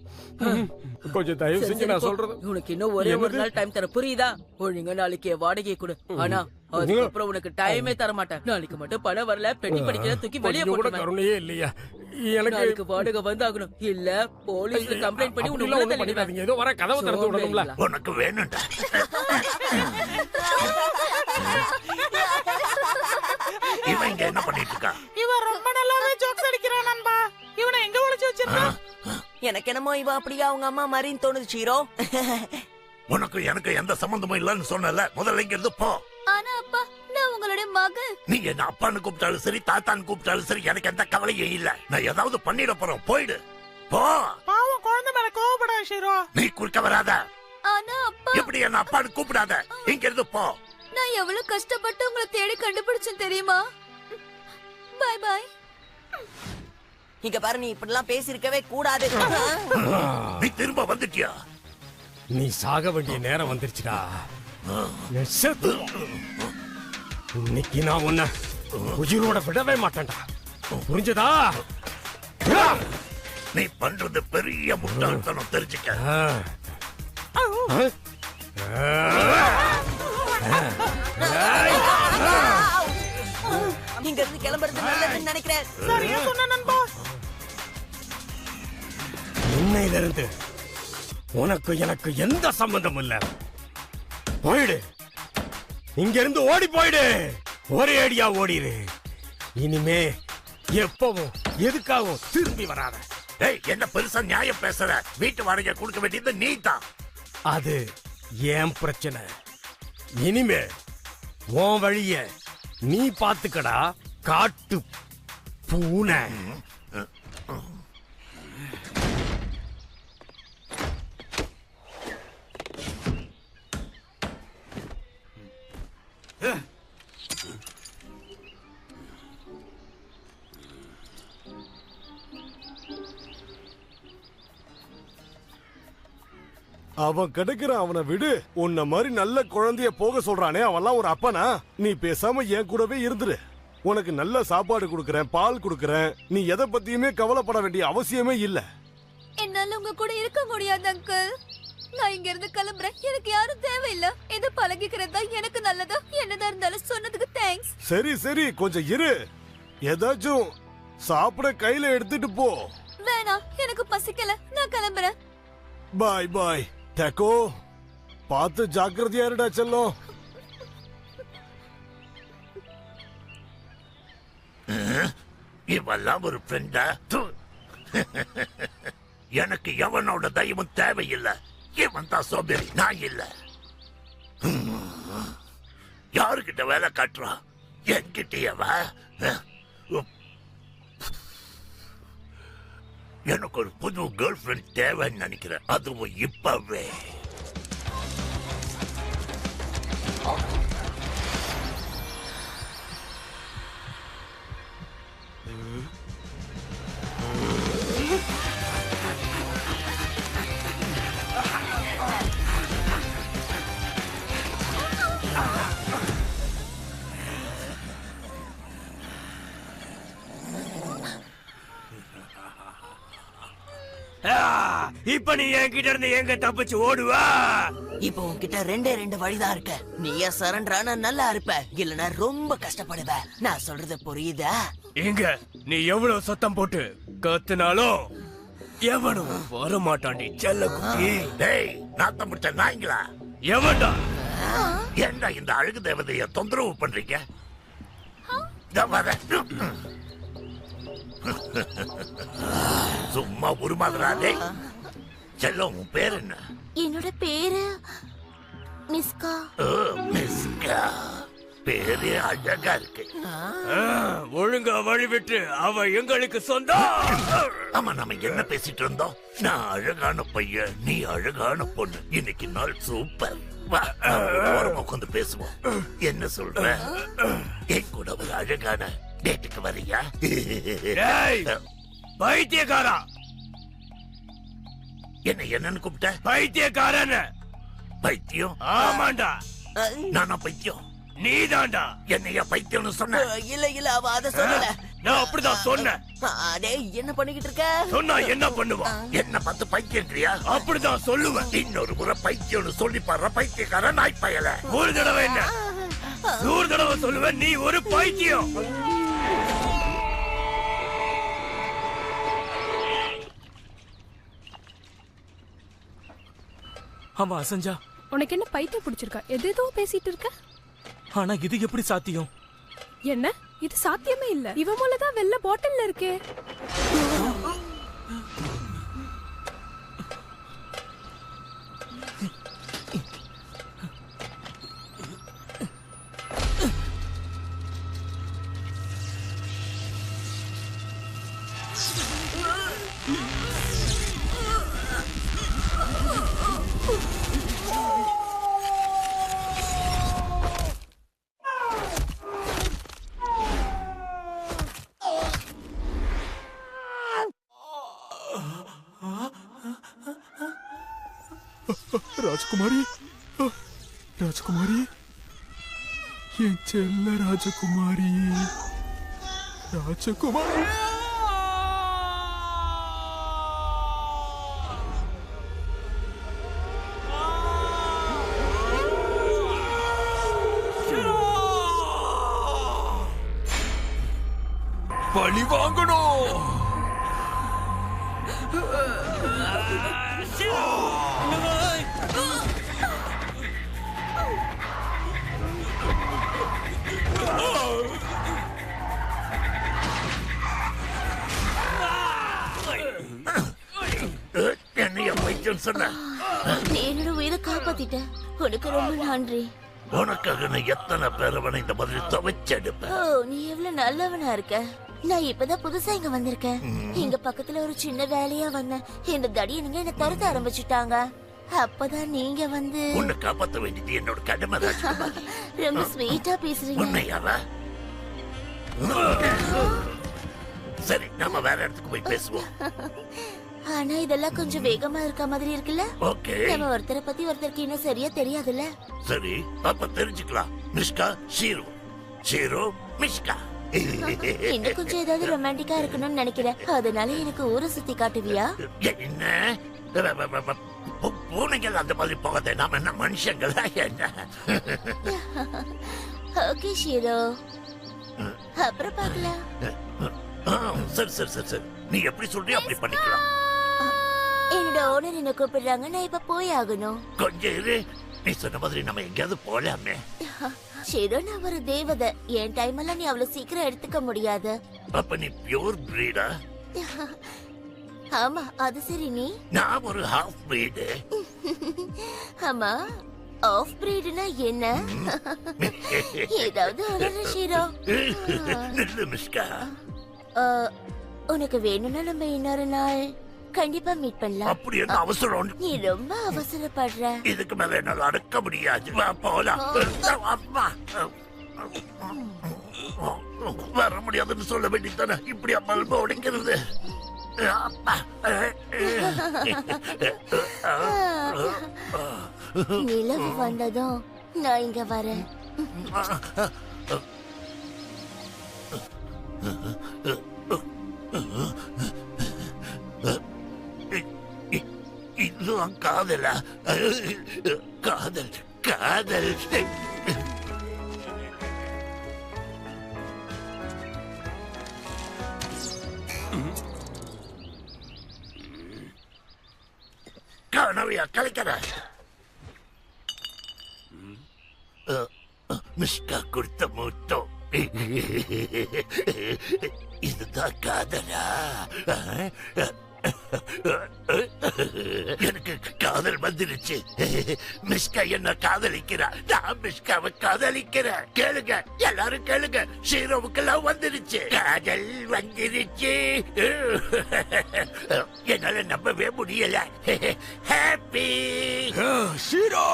[SPEAKER 7] கொஞ்சம் தயவு செஞ்சு நான் சொல்றது.
[SPEAKER 8] உனக்கு இன்னும் ஒரே ஒரு நாள் டைம் தர, புரியுதா? ஒழுங்கா நாளைக்கு வாடகையை கொடு. ஆனா அதுக்கப்புறம் உனக்கு டைமே தர மாட்டேன். நாளைக்கு மட்டும் பணம் வரல, பெட்டி படிக்கிற தூக்கி வெளியே போடுவேன்.
[SPEAKER 7] கருணையே இல்லையா?
[SPEAKER 8] நாளைக்கு வாடகை வந்தாகணும். இல்ல போலீஸ்ல கம்ப்ளைண்ட் பண்ணி உன்னை உள்ள தள்ளிடுவேன்.
[SPEAKER 1] பண்ணிடாதீங்க. ஏதோ வர கதவை திறந்து விடணும்ல.
[SPEAKER 2] உனக்கு வேணும்டா. இவன் இங்க என்ன பண்ணிட்டு இருக்கா?
[SPEAKER 3] இவன் ரொம்ப நல்லாவே ஜோக்ஸ் அடிக்கிறான் நண்பா. இவனை எங்க ஒளிச்சு வச்சிருக்கான்?
[SPEAKER 4] எனக்கு என்னமோ இவ அப்படியே அவங்க அம்மா மாதிரின்னு தோணுது ஷீரோ.
[SPEAKER 2] உனக்கு எனக்கு எந்த சம்பந்தமும் இல்லன்னு சொன்னல. முதல்ல இங்க இருந்து போ.
[SPEAKER 5] ஆனா அப்பா, நான் உங்களுடைய மகள்.
[SPEAKER 2] நீ என்ன அப்பான்னு கூப்பிட்டாலும் சரி, தாத்தான்னு கூப்பிட்டாலும் சரி, எனக்கு எந்த கவலையும் இல்ல. நான் ஏதாவது பண்ணிட போறோம். போயிடு, போ.
[SPEAKER 3] பாவம் குழந்தை மேல கோவப்படாத ஷீரோ.
[SPEAKER 2] நீ குறுக்க வராத.
[SPEAKER 5] ஆனா அப்பா,
[SPEAKER 2] எப்படி என்ன அப்பான்னு கூப்பிடாத. இங்க இருந்து போ.
[SPEAKER 5] நான் எவ்வளவு கஷ்டப்பட்டு உங்களை தேடி கண்டுபிடிச்சேன் தெரியுமா? Bye bye.
[SPEAKER 4] இங்க பாரு, நீ இப்படிலாம் பேசியிருக்கவே கூடாது.
[SPEAKER 2] நீ திரும்ப வந்துட்டியா?
[SPEAKER 7] நீ சாக வேண்டிய நேரம் வந்துருச்சுடா. இன்னைக்கு நான் உன்னை உயிரோட விடவே மாட்டேன்டா. புரிஞ்சதா?
[SPEAKER 2] நீ பண்றது பெரிய முட்டாள்தனம், தெரிஞ்சுக்க.
[SPEAKER 4] இங்க இருந்து கிளம்புறது நல்லதுன்னு நினைக்கிறேன்.
[SPEAKER 3] சரியா சொன்ன நண்பா.
[SPEAKER 7] இன்னையில இருந்து உனக்கு எனக்கு எந்த சம்பந்தமும் இல்ல. போயிடு, இங்க இருந்து ஓடி போயிடு. ஒரே அடியா ஓடிடு. இனிமே எப்பவும் எதுக்காகவும் திரும்பி வராத.
[SPEAKER 2] டேய், என்ன பெருசா நியாயம் பேசுற? வீட்டு வாடகை கொடுக்க வேண்டியது நீ தான்.
[SPEAKER 7] அது ஏன் பிரச்சனை. இனிமே உன் வழிய நீ பாத்துக்கடா, காட்டு பூனை.
[SPEAKER 9] அவன் கிடைக்கிறான், அவனை விடு. உன்ன மாதிரி நல்ல குழந்தைய போக சொல்றானே, அவன்லாம் ஒரு அப்பனா? நீ பேசாம என் கூடவே இருந்துரு. உனக்கு நல்ல சாப்பாடு கொடுக்கறேன், பால் கொடுக்கறேன். நீ எதை பத்தியுமே கவலைப்பட வேண்டிய அவசியமே இல்ல.
[SPEAKER 5] என்னால உங்க கூட இருக்க முடியாது அங்கிள். நான் இங்க இருந்து கிளம்புறேன். எனக்கு யாரும் தேவையில்லை. இது பழகிக்கிறதா எனக்கு நல்லதா? என்னதா இருந்தாலும் சொன்னதுக்கு தேங்க்ஸ்.
[SPEAKER 9] சரி சரி, கொஞ்சம் இரு. ஏதாச்சும் சாப்பிட கையில எடுத்துட்டு போ.
[SPEAKER 5] வேணாம், எனக்கு பசிக்கல. நான் கிளம்புறேன்.
[SPEAKER 9] பாய் பாய். டேக்கோ, பார்த்து ஜாக்கிரதையா இருடா செல்லம்.
[SPEAKER 2] இவெல்லாம் ஒரு ஃப்ரெண்டா? எனக்கு எவனோட தயவும் தேவையில்லை. இவன் தான் சோம்பேறி, நான் இல்ல. யாருக்கிட்ட வேலை காட்டுறான்? என்கிட்டயவா? எனக்கு ஒரு புது கேர்ள் ஃப்ரெண்ட் தேவைன்னு நினைக்கிறேன். அதுவும் இப்பவே.
[SPEAKER 7] இப்ப நீ என்கிட்ட இருந்து எங்க தப்பிச்சு ஓடுவா?
[SPEAKER 4] இப்போ உன்கிட்ட ரெண்டே ரெண்டு வழிதான் இருக்கு. நீயா சரண்டரானா நல்லா இருப்ப, இல்லனா ரொம்ப கஷ்டப்படுவ. நான் சொல்றது புரியுதா?
[SPEAKER 7] எங்க நீ எவ்வளவு சத்தம் போட்டு கத்துனாலும் எவனும் வர மாட்டாண்டி செல்ல குட்டி.
[SPEAKER 2] டேய், நாத்தம் பிடிச்ச நாய்ங்களா?
[SPEAKER 7] எவன்டா?
[SPEAKER 2] ஏண்டா இந்த அழகு தேவதைய தொந்தரவு பண்றீங்க? சும்மா உருமாதுறாதே. செல்லம், உன் பேர் என்ன?
[SPEAKER 5] என்னோட பேரு மிஸ்கா.
[SPEAKER 2] மிஸ்கா. பேரு அழகா இருக்கு.
[SPEAKER 7] ஒழுங்கா வழி விட்டு, அவ எங்களுக்கு சொந்தம்.
[SPEAKER 2] ஆமா, நம்ம என்ன பேசிட்டு இருந்தோம்? நான் அழகான பையன், நீ அழகான பொண்ணு. இன்னைக்கு நாள் சூப்பர். வா, ஓரமா உட்காந்து பேசுவோம். என்ன சொல்ற? என் கூட ஒரு அழகான டேட்டுக்கு வரியா?
[SPEAKER 7] பைத்தியக்காரா!
[SPEAKER 2] என்ன என்னன்னு கூப்பிட்ட?
[SPEAKER 7] பைத்தியக்காரன்.
[SPEAKER 2] பைத்தியம்?
[SPEAKER 7] ஆமாண்டா.
[SPEAKER 2] நானா பைத்தியம்?
[SPEAKER 7] நீதாண்டா.
[SPEAKER 2] என்னையா பைத்தியம்னு சொன்ன?
[SPEAKER 4] இல்ல இல்ல, அவ அத சொல்லல.
[SPEAKER 7] நான் அப்படிதான் சொன்னேன்.
[SPEAKER 4] அடே, என்ன பண்ணிக்கிட்டு இருக்க?
[SPEAKER 7] சொன்னா என்ன பண்ணுவா?
[SPEAKER 2] என்ன பார்த்து பைத்தியங்கிறியா?
[SPEAKER 7] அப்படிதான் சொல்லுவேன்.
[SPEAKER 2] இன்னொரு முறை பைத்தியம்னு சொல்லி பாரு, பைத்தியக்கார நாய் பயல.
[SPEAKER 7] ஒரு தடவை என்ன, 100 தடவை சொல்லுவேன், நீ ஒரு பைத்தியம்.
[SPEAKER 10] அவன் அசஞ்சா
[SPEAKER 11] உனக்கு என்ன பைத்தியம் பிடிச்சிருக்கா? எதேதோ பேசிட்டு இருக்க.
[SPEAKER 10] ஆனா இது எப்படி சாத்தியம்?
[SPEAKER 11] என்ன இது சாத்தியமே இல்ல. இவன் மூலதான் வெள்ள பாட்டில்ல இருக்கே.
[SPEAKER 6] ராஜகுமாரி, ராஜகுமாரி, என் செல்ல ராஜகுமாரி, ராஜகுமாரி. பழி வாங்கணும்.
[SPEAKER 2] என்னைய பைத்தியம் சொன்ன?
[SPEAKER 5] நீ என்னோட உயிரை காப்பாத்திட்ட. உனக்கு ரொம்ப நன்றி.
[SPEAKER 2] உனக்காக நான் எத்தனை பேரவனை இந்த மாதிரி துவைச்செடுப்பேன்.
[SPEAKER 5] ஓ, நீ எவ்வளவு நல்லவனா இருக்க. நான் இப்பதான் புதுசா இங்க வந்திருக்கேன். இங்க பக்கத்துல ஒரு சின்ன வேலையா வந்தேன். இந்த தடியனுங்க என்ன துரத்த ஆரம்பிச்சுட்டாங்க. அப்பதான் நீங்க வந்து
[SPEAKER 2] உன்னை காப்பாத்த வேண்டியது என்னோட கடமை. ராஜகுமாரி,
[SPEAKER 5] ரொம்ப ஸ்வீட்டா பேசுறீங்க.
[SPEAKER 2] உண்மையாவா? சரி, நாம வேற இடத்துக்கு போய் பேசுவோம்.
[SPEAKER 5] ஆனா இதெல்லாம் கொஞ்சம் வேகமா இருக்க மாதிரி இருக்குல்ல?
[SPEAKER 2] ஓகே.
[SPEAKER 5] நம்ம ஒருத்தரை பத்தி ஒருத்தருக்கு இன்னும் சரியா தெரியாதுல்ல?
[SPEAKER 2] சரி, அப்ப தெரிஞ்சுக்கலாம். மிஷ்கா, ஷீரு, ஷீரு, மிஷ்கா.
[SPEAKER 5] இன்னும் கொஞ்சம் ஏதாவது ரொமான்டிக்கா இருக்கணும்னு நினைக்கிறேன். அதனால எனக்கு ஊரை சுத்தி காட்டுவியா?
[SPEAKER 2] என்ன பூனைகள் அந்த மாதிரி போகாத. நாம என்ன மனுஷங்களா என்ன?
[SPEAKER 5] ஓகே ஷீரோ, அப்புறம் பார்க்கலாம்.
[SPEAKER 2] சரி சரி சரி சரி, நீ எப்படி சொல்றியோ அப்படி பண்ணிக்கலாம்.
[SPEAKER 5] என்னோட ஓனர் என்ன கூப்பிடுறாங்க. நான் இப்ப போய் ஆகணும்.
[SPEAKER 2] கொஞ்சம் இரு. நீ சொன்ன மாதிரி நம்ம எங்கேயாவது போலாமே.
[SPEAKER 5] ஷீரோ, நான் ஒரு தேவதை. என் டைம் எல்லாம் நீ அவ்வளவு சீக்கிரம் எடுத்துக்க முடியாது.
[SPEAKER 2] அப்ப நீ பியூர் பிரீடா?
[SPEAKER 5] ஆமா, அது சரி. நீ?
[SPEAKER 2] நான் ஒரு ஹாஃப் பிரீடு.
[SPEAKER 5] ஆமா, ஆஃப் பிரீடுனா என்ன? ஏதாவது உளறு ஷீரோ.
[SPEAKER 2] நில்லு மிஷ்கா.
[SPEAKER 5] உனக்கு வேணும்னா நம்ம இன்னொரு நாள் கண்டிப்பா மீட் பண்ணலாம்.
[SPEAKER 2] அப்படி என்ன அவசரம்?
[SPEAKER 5] நீ ரொம்ப அவசரப்படுற.
[SPEAKER 2] இதுக்கு மேல என்னால அடக்க முடியாது. வா போலாம். அம்மா, வர முடியாதுன்னு சொல்ல வேண்டியதானே. இப்படி பல்ப உடைக்கிறது.
[SPEAKER 5] நிலவு வந்ததும் நான் இங்க வரேன்.
[SPEAKER 2] இதுதான் காதலா? காதல் காதல். கனவையா கலைக்கிற? மிஷ்கா கொடுத்த மூட்டோ. இதுதான் காதலா? எனக்கு காதல் வந்துருச்சு. மிஷ்கா என்ன காதலிக்கிறா, நான் மிஷ்காவை காதலிக்கிறேன். கேளுங்க, எல்லாரும் கேளுங்க. ஷீரோவுக்கெல்லாம் வந்துருச்சு, காதல் வந்துருச்சு. என்னால நம்பவே முடியல. ஹாப்பி
[SPEAKER 6] ஷீரோ,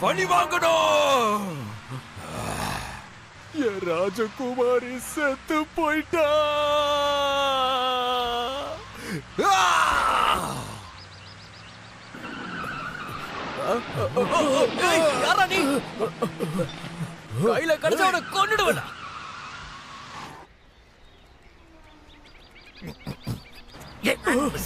[SPEAKER 6] பழி வாங்கணும். என் ராஜகுமாரி செத்து போயிட்டா.
[SPEAKER 4] யாரா நீ? கையில கடிச்சவன கொன்னுடுவனா?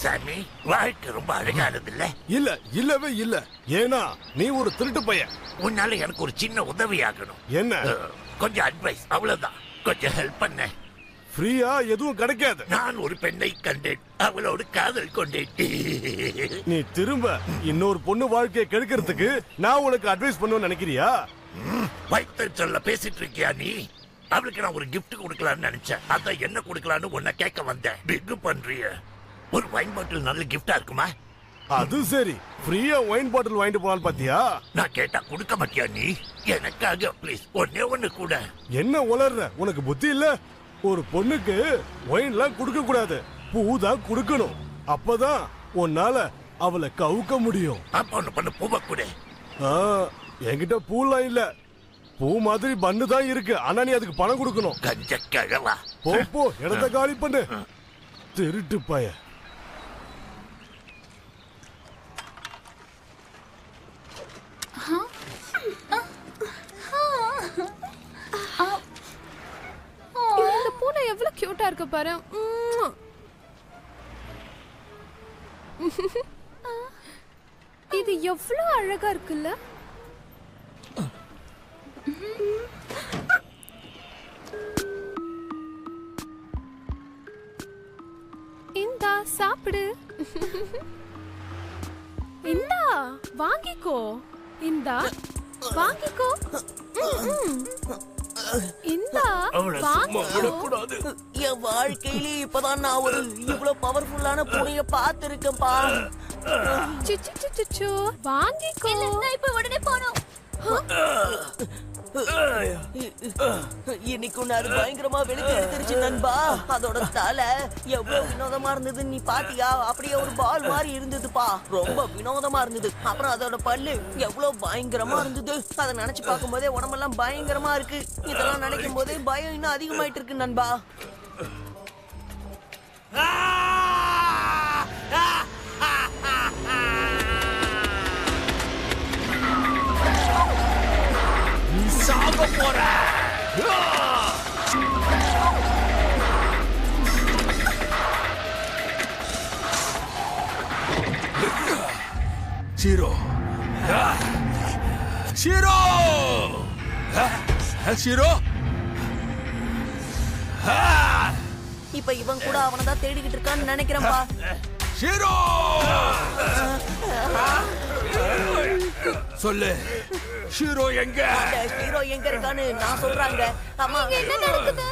[SPEAKER 2] சாமி, வாழ்க்கை ரொம்ப அழகானது இல்ல?
[SPEAKER 9] இல்ல, இல்லவே இல்ல. ஏன்னா நீ ஒரு திருட்டு பையன்.
[SPEAKER 2] உன்னால எனக்கு ஒரு சின்ன உதவி ஆகணும்.
[SPEAKER 9] என்ன?
[SPEAKER 2] கொஞ்சம் அட்வைஸ், அவ்வளவுதான். கொஞ்சம் ஹெல்ப் பண்ண.
[SPEAKER 9] ஃப்ரீயா எதுவும் கிடைக்காது.
[SPEAKER 2] நான் ஒரு பெண்ணை கண்டேன், அவளோடு காதல் கொண்டேன்.
[SPEAKER 9] நீ திரும்ப இன்னொரு பொண்ணு வாழ்க்கையை கெடுக்கிறதுக்கு நான் உனக்கு அட்வைஸ் பண்ணுவேன்னு நினைக்கிறியா?
[SPEAKER 2] வைத்த சொல்ல பேசிட்டு இருக்கியா நீ? அவளுக்கு நான் ஒரு கிஃப்ட் கொடுக்கலாம்னு நினைச்சேன். அதான் என்ன கொடுக்கலான்னு உன்னை கேட்க வந்தேன். பிக் பண்றிய ஒரு வைன் பாட்டில் நல்ல கிஃப்டா இருக்குமா?
[SPEAKER 9] அது சரி, ஃப்ரீயா ஒயின் பாட்டில் வாங்கிட்டு போலான்னு பாத்தியா?
[SPEAKER 2] நான் கேட்டா கொடுக்க மாட்டியா நீ? எனக்காக ப்ளீஸ் ஒன்னே ஒண்ணு கூட.
[SPEAKER 9] என்ன உளர்ற? உனக்கு புத்தி இல்ல? ஒரு பொண்ணுக்கு ஒயின்லாம் கொடுக்க கூடாது, பூ தான் கொடுக்கணும். அப்பதான் உன்னால அவளை கவுக்க முடியும்.
[SPEAKER 2] அப்ப ஒண்ணு பண்ண பூவை கூட.
[SPEAKER 9] என்கிட்ட பூலாம் இல்ல, பூ மாதிரி பண்ணு தான் இருக்கு. ஆனா நீ அதுக்கு பணம் கொடுக்கணும்.
[SPEAKER 2] கஞ்ச கழவா.
[SPEAKER 9] போ இடத்த காலி பண்ணு, திருட்டு பய.
[SPEAKER 11] இந்த பூனை எவ்வளவு கியூட்டா இருக்கு பாரு. இது எவ்வளவு அழகா இருக்குல்ல. இந்தா சாப்பிடு. இந்தா வாங்கிக்கோ. இந்தா வாங்கிக்கோ. இந்தா வாங்கிக்கோ.
[SPEAKER 4] என் வாழ்க்கையிலே இப்பதான் நான் ஒரு இவ்வளவு பவர்ஃபுல்லான பூனைய பார்த்திருக்கேன்பா.
[SPEAKER 11] சிச்சு வாங்கிக்கோ.
[SPEAKER 5] இப்ப உடனே போனோம்.
[SPEAKER 4] இன்னைக்கு ஒண்ணு அது பயங்கரமா வெளுத்து எடுத்துருச்சு நண்பா. அதோட தலை எவ்வளவு வினோதமா இருந்தது நீ பாத்தியா? அப்படியே ஒரு பால் மாதிரி இருந்ததுப்பா, ரொம்ப வினோதமா இருந்தது. அப்புறம் அதோட பல்லு எவ்வளவு பயங்கரமா இருந்தது. அதை நினைச்சு பார்க்கும் போதே உடம்பெல்லாம் பயங்கரமா இருக்கு. இதெல்லாம் நினைக்கும் போதே பயம் இன்னும் அதிகமாயிட்டு இருக்கு நண்பா.
[SPEAKER 2] சாக போற
[SPEAKER 12] ஷீரோ, ஷீரோ, ஷீரோ.
[SPEAKER 4] இப்ப இவன் கூட அவனை தான் தேடிக்கிட்டு இருக்கான்னு நினைக்கிறேன்பா.
[SPEAKER 12] ஷீரோ, சொல்லு, ஷீரோ எங்க?
[SPEAKER 4] ஹீரோ எங்க இருக்கான்னு நான் சொல்றாங்க. அம்மா
[SPEAKER 5] என்ன நடக்குது?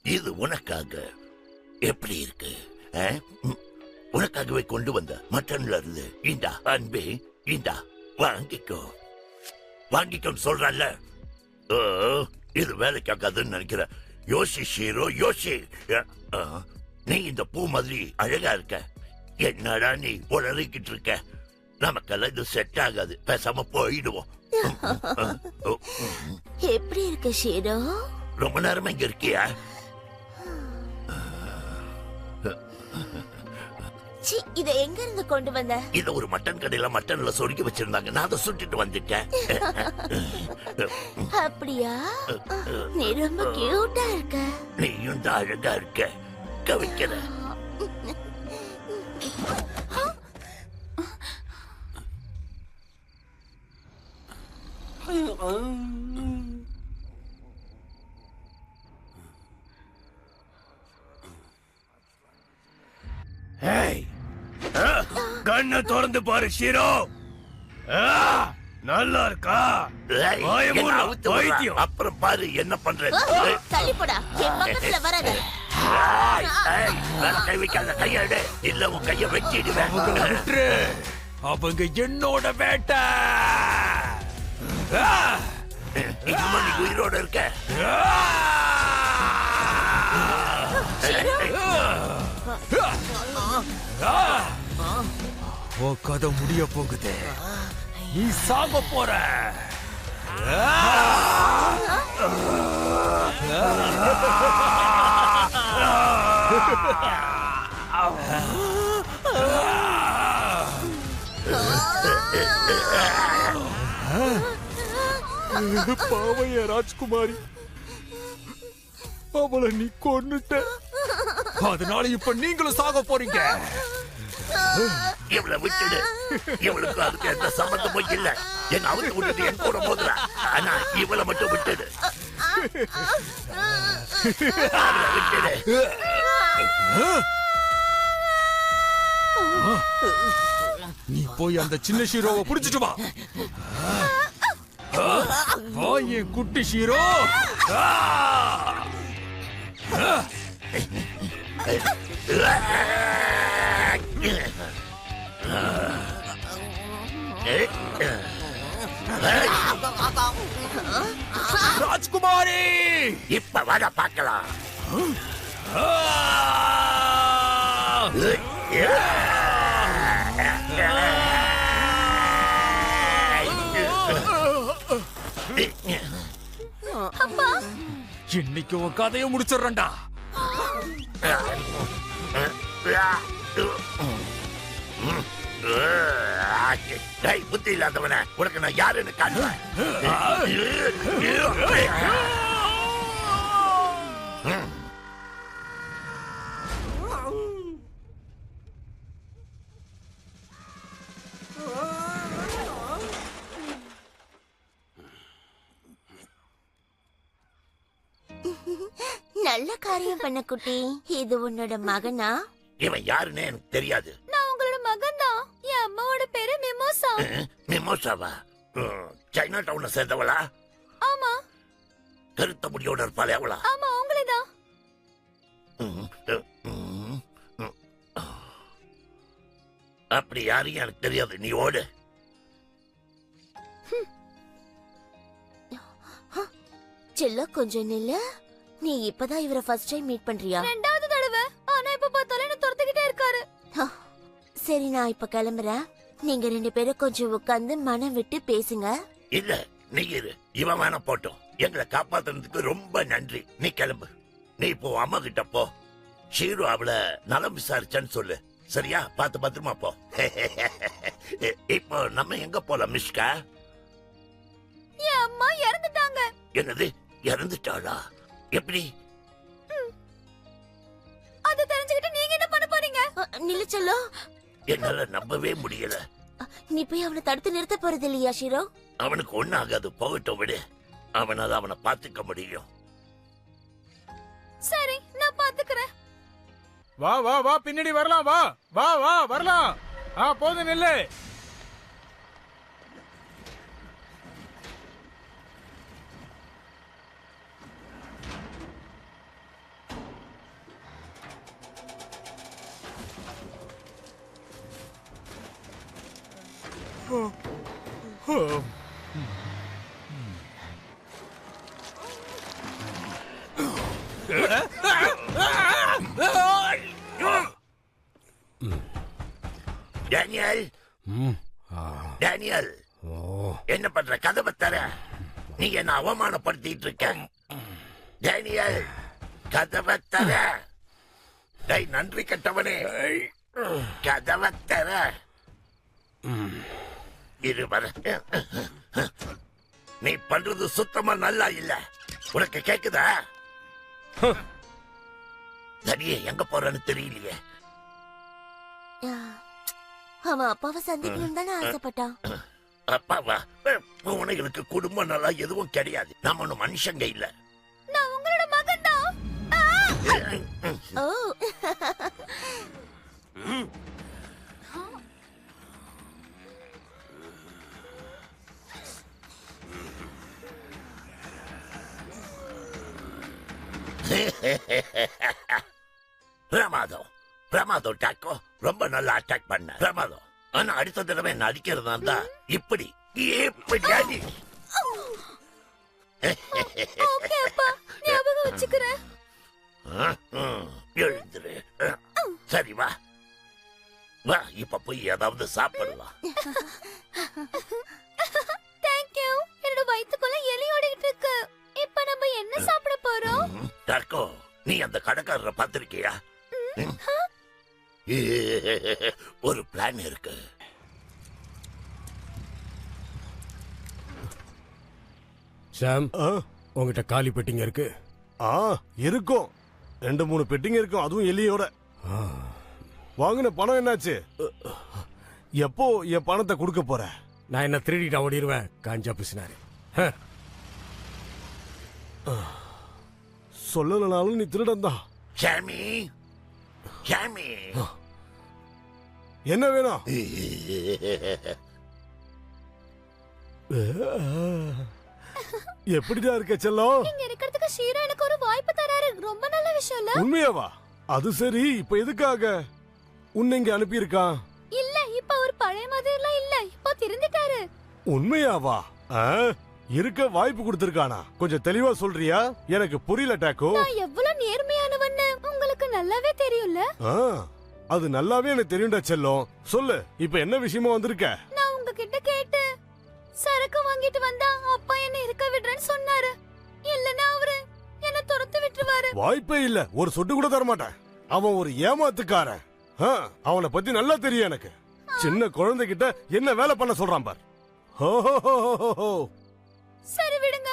[SPEAKER 2] இது உனக்காக. எப்படி இருக்கு? உனக்காகவே கொண்டு வந்த மட்டன்ல இருந்து. இந்தா அன்பே, இந்தா வாங்கிக்கோ. வாங்கிக்கோன்னு சொல்றல்ல. இது வேலைக்காகாதுன்னு நினைக்கிற. யோசி ஷீரோ, யோசி. நீ இந்த பூ மாதிரி அழகா இருக்க. என்னடா நீ உளறிக்கிட்டு இருக்க? நமக்கெல்லாம் இது செட் ஆகாது. பேசாம போயிடுவோம்.
[SPEAKER 5] எப்படி இருக்கு ஷீரோ?
[SPEAKER 2] ரொம்ப நேரமா இங்க இருக்கியா?
[SPEAKER 5] இத எங்க இருந்து கொண்டு வந்த?
[SPEAKER 2] இத ஒரு மட்டன் கடையில மட்டன்ல சொருகி வச்சிருந்தாங்க. நான் அதை சுட்டிட்டு வந்துட்டேன்.
[SPEAKER 5] அப்படியா? நீ ரொம்ப கியூட்டா இருக்க.
[SPEAKER 2] நீயும் தான் அழகா இருக்க. கவிக்கிற.
[SPEAKER 1] கண்ணை திறந்து பாரு ஷீரோ. நல்லா இருக்கா?
[SPEAKER 2] அப்புறம் பாரு என்ன பண்ற.
[SPEAKER 5] தள்ளி போடா, என் பக்கத்துல வராத.
[SPEAKER 2] கை வைக்காத கையாடு இல்ல உன் கைய வெட்டிடுவேன்.
[SPEAKER 12] அவங்க என்னோட வேட்டை.
[SPEAKER 2] இன்னுமா நீ உயிரோட இருக்க?
[SPEAKER 12] உன் கதை முடிய போகுது. நீ சாக போற.
[SPEAKER 6] பாவைய ராஜ்குமாரி, அவளை நீ கொன்னுட்ட.
[SPEAKER 12] அதனால இப்ப நீங்களும் சாக போறீங்க.
[SPEAKER 2] இவளை விட்டுடு. இவளுக்கு அதுக்கு எந்த சம்பந்தமும் இல்ல. என் அவருக்கு விட்டுட்டு என் கூட மோதுறா. ஆனா இவளை மட்டும் விட்டுடு. அவளை விட்டுடு.
[SPEAKER 12] நீ போய் அந்த சின்ன ஷீரோவை புடிச்சிட்டு வா. வா என் குட்டி ஷீரோ. ராஜ்குமாரி,
[SPEAKER 2] இப்ப வர பார்க்கலாம்.
[SPEAKER 12] இன்னைக்கு உன் கதையை முடிச்சிடறேன்டா.
[SPEAKER 2] புத்தி இல்லாதவன உனக்கு நான் யாருன்னு காட்டுவேன்.
[SPEAKER 13] நல்ல காரியம் பண்ண குட்டி. இது உன்னோட மகனா?
[SPEAKER 2] இவன் யாருன்னு எனக்கு தெரியாது.
[SPEAKER 5] நான் உங்களோட மகன் தான். என் அம்மாவோட பேரு மிமோசா.
[SPEAKER 2] மிமோசாவா? சைனா டவுனை சேர்ந்தவளா?
[SPEAKER 5] ஆமா.
[SPEAKER 2] கருத்த முடியோட இருப்பாளே அவளா?
[SPEAKER 5] ஆமா, அவங்களேதான்.
[SPEAKER 2] அப்படி யாரையும் எனக்கு தெரியாது. நீ ஓடு.
[SPEAKER 13] செல்ல கொஞ்சம் நில்ல. நீ இப்பதான் இவரை ஃபர்ஸ்ட் டைம் மீட் பண்றியா?
[SPEAKER 5] ரெண்டாவது தடவை. ஆனா இப்ப பார்த்தாலும் என்ன துரத்திக்கிட்டே இருக்காரு.
[SPEAKER 13] சரி, நான் இப்ப கிளம்புறேன். நீங்க ரெண்டு பேரும் கொஞ்சம் உட்கார்ந்து மனம் விட்டு பேசுங்க.
[SPEAKER 2] இல்ல, நீ இரு. இவன் வேணா போட்டோம். எங்களை காப்பாத்துறதுக்கு ரொம்ப நன்றி. நீ கிளம்பு. நீ இப்போ அம்மா கிட்ட போ. ஷீரு அவளை நலம் விசாரிச்சான்னு சொல்லு. சரியா? பார்த்து பத்திரமா போ. இப்போ நம்ம எங்க போலாம் மிஷ்கா?
[SPEAKER 5] என் அம்மா இறந்துட்டாங்க.
[SPEAKER 2] என்னது? இறந்துட்டாளா? எப்படி?
[SPEAKER 5] அது தெரிஞ்சுக்கிட்டு நீங்க என்ன பண்ண போறீங்க?
[SPEAKER 13] நில்லு செல்லோ.
[SPEAKER 2] என்னால நம்பவே முடியல.
[SPEAKER 13] நீ போய் அவனை தடுத்து நிறுத்த போறது இல்லையா ஷீரோ?
[SPEAKER 2] அவனுக்கு ஒண்ணு ஆகாது. போகட்டும், விடு. அவனால அவனை பாத்துக்க முடியும்.
[SPEAKER 5] சரி, நான் பாத்துக்கிறேன்.
[SPEAKER 1] வா வா வா, பின்னாடி வரலாம். வா வா வா, வரலாம். போதும், நில்லு.
[SPEAKER 2] டேனியல், டேனியல், என்ன பண்ற? கதவை தர. நீ என்ன அவமானப்படுத்திட்டு இருக்க. டேனியல், கதவை தர. டேய், நன்றி கட்டவனே, கதவை தர. இரு வர. நீ பண்றது சுத்தமா நல்லா இல்ல. உனக்கு கேக்குதா? தனியே எங்க போறன்னு தெரியலையே.
[SPEAKER 13] அவன் அப்பாவை சந்திக்கணும்னு தானே ஆசைப்பட்டான்.
[SPEAKER 2] அப்பாவா? உனக்கு குடும்பம் நல்லா எதுவும் கிடையாது. நம்ம ஒண்ணு மனுஷங்க இல்ல.
[SPEAKER 5] நான் உங்களோட மகன் தான்.
[SPEAKER 13] ஓ,
[SPEAKER 2] பிரமாதம் பிரமாதம் டாக்கோ, ரொம்ப நல்லா அட்டாக் பண்ண பிரமாதம். ஆனா அடுத்த தடவை என்ன அடிக்கிறதா இருந்தா இப்படி அடி.
[SPEAKER 5] ஓகே அப்பா, ஞாபகம் வச்சுக்கிறேன்.
[SPEAKER 2] எழுந்துரு. சரி வா வா, இப்ப போய் ஏதாவது சாப்பிடலாம்.
[SPEAKER 5] தேங்க்யூ. என்னோட வயித்துக்குள்ள எலி ஓடிட்டு இருக்கு. இப்ப நம்ம என்ன சாப்பிட போறோம்?
[SPEAKER 2] டாக்கோ, நீ அந்த கடைக்காரரை பார்த்திருக்கியா? ஒரு பிளான் இருக்கு.
[SPEAKER 7] சாம், உங்ககிட்ட காலி பெட்டிங்க இருக்கு?
[SPEAKER 9] இருக்கும். 2-3 பெட்டிங்க இருக்கும், அதுவும் எலியோட. வாங்கின பணம் என்னாச்சு? எப்போ என் பணத்தை கொடுக்க போற?
[SPEAKER 7] நான் என்ன திருடிட்டா ஓடிடுவேன், காஞ்சா பிசினாரு.
[SPEAKER 9] சொல்லலனாலும் நீ திருடன் தான்.
[SPEAKER 2] சாமி சாமி,
[SPEAKER 9] என்ன வேணும்? எப்படிடா இருக்க செல்லம்?
[SPEAKER 5] இங்க இருக்கிறதுக்கு ஷீரோ எனக்கு ஒரு வாய்ப்பு தராரு. ரொம்ப நல்ல விஷயம் இல்ல?
[SPEAKER 9] உண்மையாவா? அது சரி, இப்ப எதுக்காக உன்னை இங்க அனுப்பி இருக்கான்?
[SPEAKER 5] இல்ல, இப்ப அவர் பழைய மாதிரிலாம் இல்ல, இப்போ திருந்திட்டாரு.
[SPEAKER 9] உண்மையாவா? இருக்க வாய்ப்பு கொடுத்திருக்கானா? கொஞ்சம் தெளிவா சொல்றியா? எனக்கு புரியல டாக்கோ.
[SPEAKER 5] நான் எவ்வளவு நேர்மையானவன்னு உங்களுக்கு நல்லாவே தெரியும்ல?
[SPEAKER 9] அது நல்லாவே எனக்கு தெரியும்டா செல்லம். சொல்லு, இப்ப என்ன விஷயமா வந்திருக்க?
[SPEAKER 5] நான் உங்ககிட்ட கேட்டு சரக்கு வாங்கிட்டு வந்தா அப்பா என்ன இருக்க விடுறேன்னு சொன்னாரு. இல்லனா அவரு என்ன துரத்து விட்டுருவாரு.
[SPEAKER 9] வாய்ப்பே இல்ல, ஒரு சொட்டு கூட தர மாட்டேன். அவன் ஒரு ஏமாத்துக்காரன். அவனை பத்தி நல்லா தெரியும் எனக்கு. சின்ன குழந்தை கிட்ட என்ன வேலை பண்ண சொல்றான் பார்.
[SPEAKER 5] சரி விடுங்க,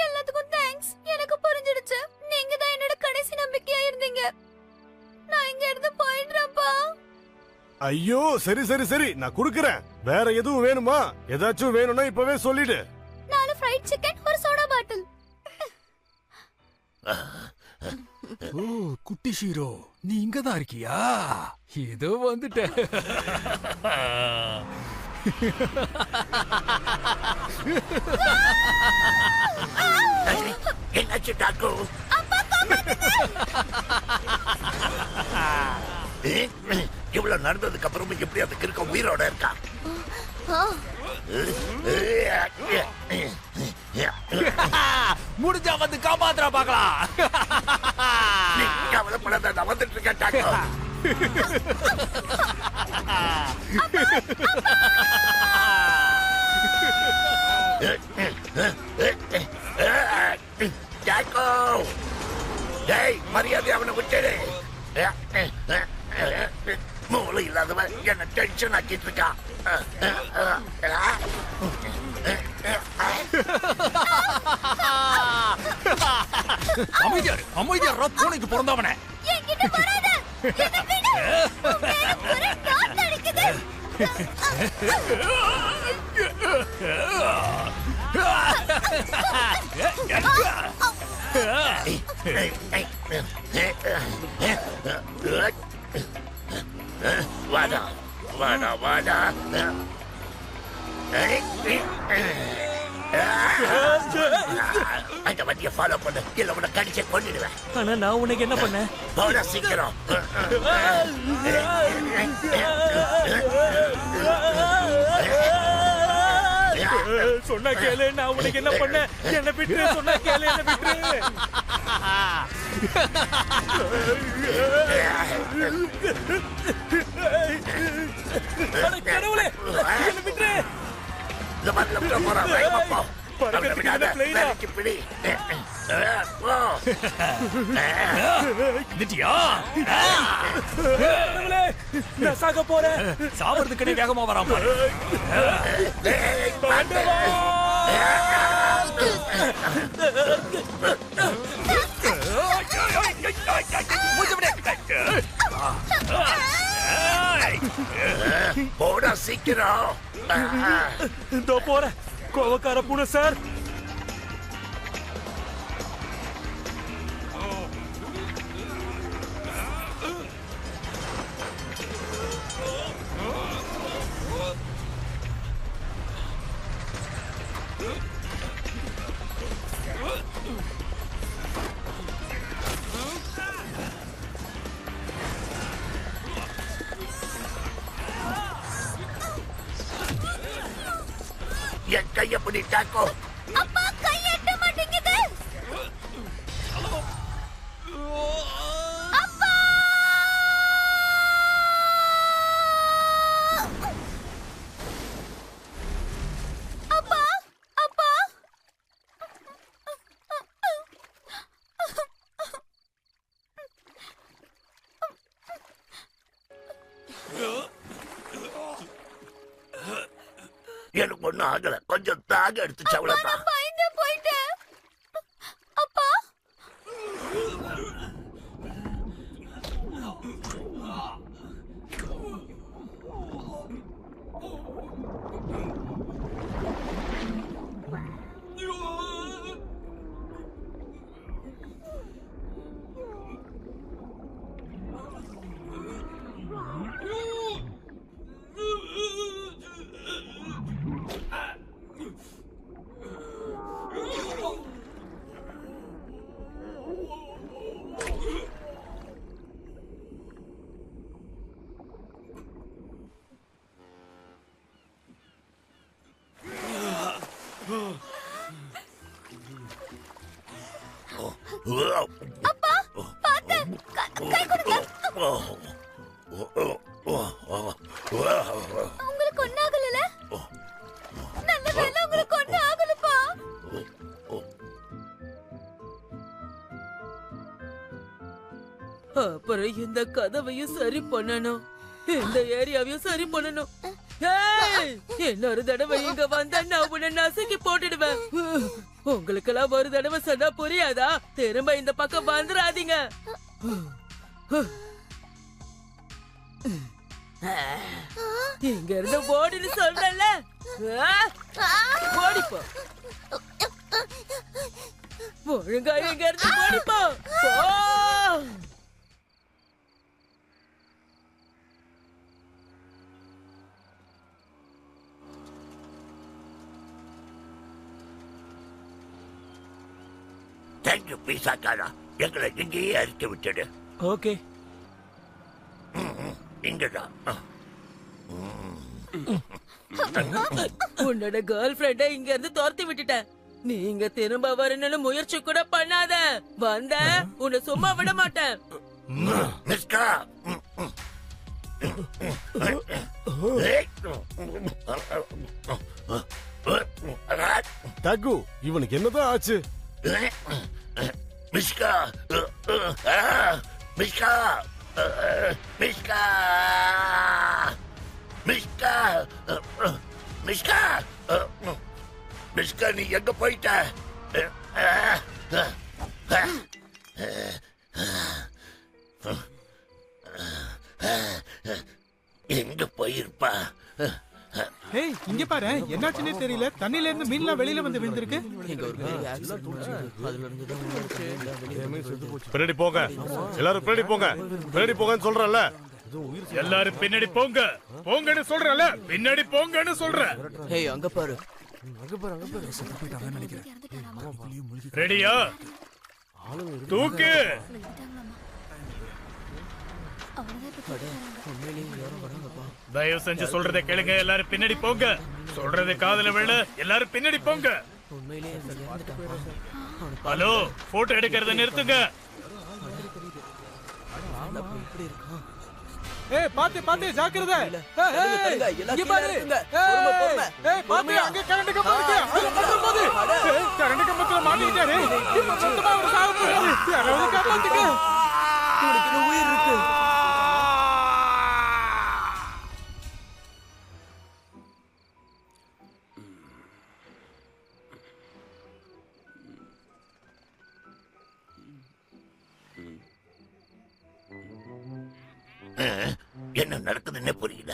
[SPEAKER 5] எல்லாத்துக்கும் தேங்க்ஸ். எனக்கு புரிஞ்சிடுச்சு, நீங்க தான் என்னோட கடைசி நம்பிக்கையா இருந்தீங்க. நான் இங்க இருந்து போயிடுறேன்ப்பா.
[SPEAKER 9] ஐயோ, சரி சரி சரி, நான் குடுக்கறேன். வேற எதுவும் வேணுமா? ஏதாச்சும் வேணும்னா இப்பவே சொல்லிடு.
[SPEAKER 5] 4 ஃப்ரைட் சிக்கன், ஒரு சோடா பாட்டில்.
[SPEAKER 12] ஓ, குட்டி ஷீரோ, நீ இங்கதான் இருக்கியா?
[SPEAKER 6] இதோ வந்துட்டேன்.
[SPEAKER 2] என்னாச்சு டாக்கோ? இவ்வளவு நடந்ததுக்கு அப்புறமும் எப்படி அந்த கிறுக்க உயிரோட இருக்கா?
[SPEAKER 12] முடிஞ்சா வந்து காப்பாத்துறா பாக்கலாம்.
[SPEAKER 2] கவலைப்படாத, நான் வந்துட்டு இருக்கேன் டாக்கோ. டாக்கோ, டேய், மரியாதை அவனை விட்டுடு. மூளை இல்லாதவன் என்ன டென்ஷன் ஆக்கிட்டு இருக்கான்.
[SPEAKER 12] அமைதியாரு, அமைதியாரா, பூனைக்கு பிறந்தவனே.
[SPEAKER 5] என்கிட்ட வராத. என்ன விடு. ஒரே காத்து அடிக்குது.
[SPEAKER 2] வாடா வாடா வாடா. அந்த வண்டியை ஃபாலோ பண்ணு, இல்ல உன்னை கடிச்சு கொண்டுடுவேன்.
[SPEAKER 10] ஆனா நான் உனக்கு என்ன பண்ண?
[SPEAKER 2] போட சீக்கிரம்.
[SPEAKER 10] சொன்னா கேளு, நான் உனக்கு என்ன பண்ண? என்ன விட்டு, சொன்னா கேளு, என்ன விட்டு. கடவுளே, என்ன விட்டு.
[SPEAKER 2] இந்த மாதிரி போறான், வேகமா போ.
[SPEAKER 10] நான் சாக போறேன்.
[SPEAKER 12] சாவறதுக்கு வேகமா வராம.
[SPEAKER 2] போடா சீக்கிரம்.
[SPEAKER 10] இதோ போறேன் கோவக்கார பூனை சார்.
[SPEAKER 2] என் கையப்படி டாக்கோ.
[SPEAKER 5] அப்பா கை எட்ட மாட்டேங்குது. அப்பா! அப்பா! அப்பா!
[SPEAKER 2] எனக்கு ஒண்ணும் ஆகல, கொஞ்சம் தாக எடுத்துச்சு அவ்வளவுதான்.
[SPEAKER 5] நான் பயந்து போயிட்டேன். அப்பா! அப்பா பாத்து கை கொடுங்க. உங்களுக்கு ஒண்ணு ஆகல? நல்ல வேளை உங்களுக்கு ஒண்ணு ஆகலப்பா.
[SPEAKER 8] அப்புறம் இந்த கதவையும் சரி பண்ணணும், இந்த ஏரியாவையும் சரி பண்ணணும். ஏய், இன்னொரு தடவை இங்க வந்தா நான் உன்னை நசுக்கி போட்டுடுவேன். உங்களுக்கெல்லாம் ஒரு தடவை சொன்னா புரியாதா? திரும்ப இந்த பக்கம் வந்துடாதீங்க. இங்க இருந்து ஓடின்னு சொல்றல, ஓடிப்போ. ஒழுங்கா இங்க இருந்து ஓடிப்போ.
[SPEAKER 2] தேங்க்யூ பீசாக்காரா, எங்களை இங்கேயே அரிக்க விட்டுடு.
[SPEAKER 10] ஓகே,
[SPEAKER 2] இங்கதான்.
[SPEAKER 8] உன்னோட கேர்ள் ஃபிரெண்ட இங்க இருந்து துரத்தி விட்டுட்டேன். நீங்க திரும்ப வரணும்னு முயற்சி கூட பண்ணாத. வந்த உன்னை சும்மா விட மாட்டேன்.
[SPEAKER 2] மிஸ்டா,
[SPEAKER 9] டக்கு, இவனுக்கு என்னதான் ஆச்சு?
[SPEAKER 2] மிஸ்கா, மிஸ்கா, மிஸ்கா, மிஸ்கா, மிஸ்கா, மிஸ்கா, நீ எங்க போயிட்ட? எங்க போயிருப்பா?
[SPEAKER 1] ஏய், இங்க பாரு, என்னாச்சுன்னே தெரியல. தண்ணில இருந்து மீன்லாம் வெளியில வந்து விழுந்திருக்கு.
[SPEAKER 9] பின்னாடி போங்க, எல்லாரும் பின்னாடி போங்க, பின்னாடி போங்கன்னு சொல்றேன்ல.
[SPEAKER 1] எல்லாரும் பின்னாடி போங்க, போங்கன்னு சொல்றல. பின்னாடி போங்கன்னு சொல்றேன்.
[SPEAKER 4] ஏய், அங்க பாரு.
[SPEAKER 1] ரெடியா? தூக்கு. தயவு செஞ்சு சொல்றதை கேளுங்க. எல்லாரும் பின்னாடி போங்க. சொல்றதை காதுல விழ. எல்லாரும் பின்னாடி போங்க. ஹலோ, போட்டோ எடுக்கிறத நிறுத்துங்க. ஏய், பாத்து பாத்து, ஜாக்கிரதை. இங்க பாரு. ஏய், பாத்து, அங்க கரண்ட் கம்பம் இருக்கு. அது பண்ற போது கரண்ட் கம்பத்துல மாட்டிட்டாரு. இப்ப மொத்தமா ஒரு சாவு போறாரு. யாராவது காப்பாத்துங்க.
[SPEAKER 4] உனக்கு உயிர் இருக்கு.
[SPEAKER 2] என்ன நடக்குதுன்னு புரியல.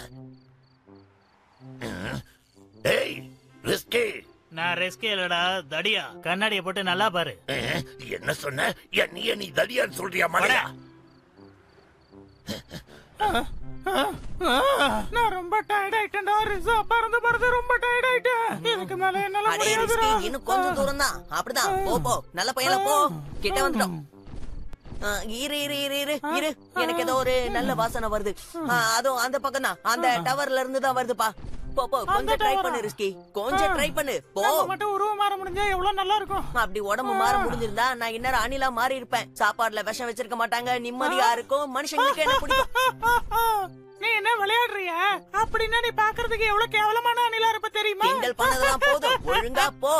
[SPEAKER 2] ஏய், ரிஸ்கி.
[SPEAKER 10] நான் ரிஸ்கே இல்லடா, தடியா. கண்ணாடியை போட்டு நல்லா பாரு.
[SPEAKER 2] என்ன சொன்ன? நீ தடியான்னு சொல்றியா? மடையா,
[SPEAKER 3] நான் ரொம்ப டயர்ட் ஆயிட்டேன்டா. ரிசா பறந்து பறந்து ரொம்ப டயர்ட் ஆயிட்டேன். இதுக்கு மேல என்னால முடியாதுடா.
[SPEAKER 4] இன்னும் கொஞ்சம் தூரம் தான். அப்படிதான், போ போ. நல்ல பையனா போ. கிட்ட வந்துட்டோம். இரு இரு இரு இரு இரு. எனக்கு ஏதோ ஒரு நல்ல வாசனை வருது. அதுவும் அந்த பக்கம் தான். அந்த டவர்ல இருந்து தான் வருதுப்பா. போ கொஞ்சம் ட்ரை பண்ணு ரிஸ்கி, கொஞ்சம் ட்ரை பண்ணு போ.
[SPEAKER 3] மட்டும் உருவம் மாற முடிஞ்சா எவ்வளவு நல்லா இருக்கும்.
[SPEAKER 4] அப்படி உடம்பு மாற முடிஞ்சிருந்தா நான் இன்னொரு அணிலா மாறி இருப்பேன். சாப்பாடுல விஷம் வச்சிருக்க மாட்டாங்க, நிம்மதியா இருக்கும், மனுஷங்களுக்கு என்ன பிடிக்கும்.
[SPEAKER 3] நீ என்ன விளையாடுறிய? அப்படின்னா நீ பாக்குறதுக்கு எவ்வளவு கேவலமான அணிலா இருப்ப தெரியுமா?
[SPEAKER 4] கிண்டல் பண்ணதெல்லாம் போதும், ஒழுங்கா போ.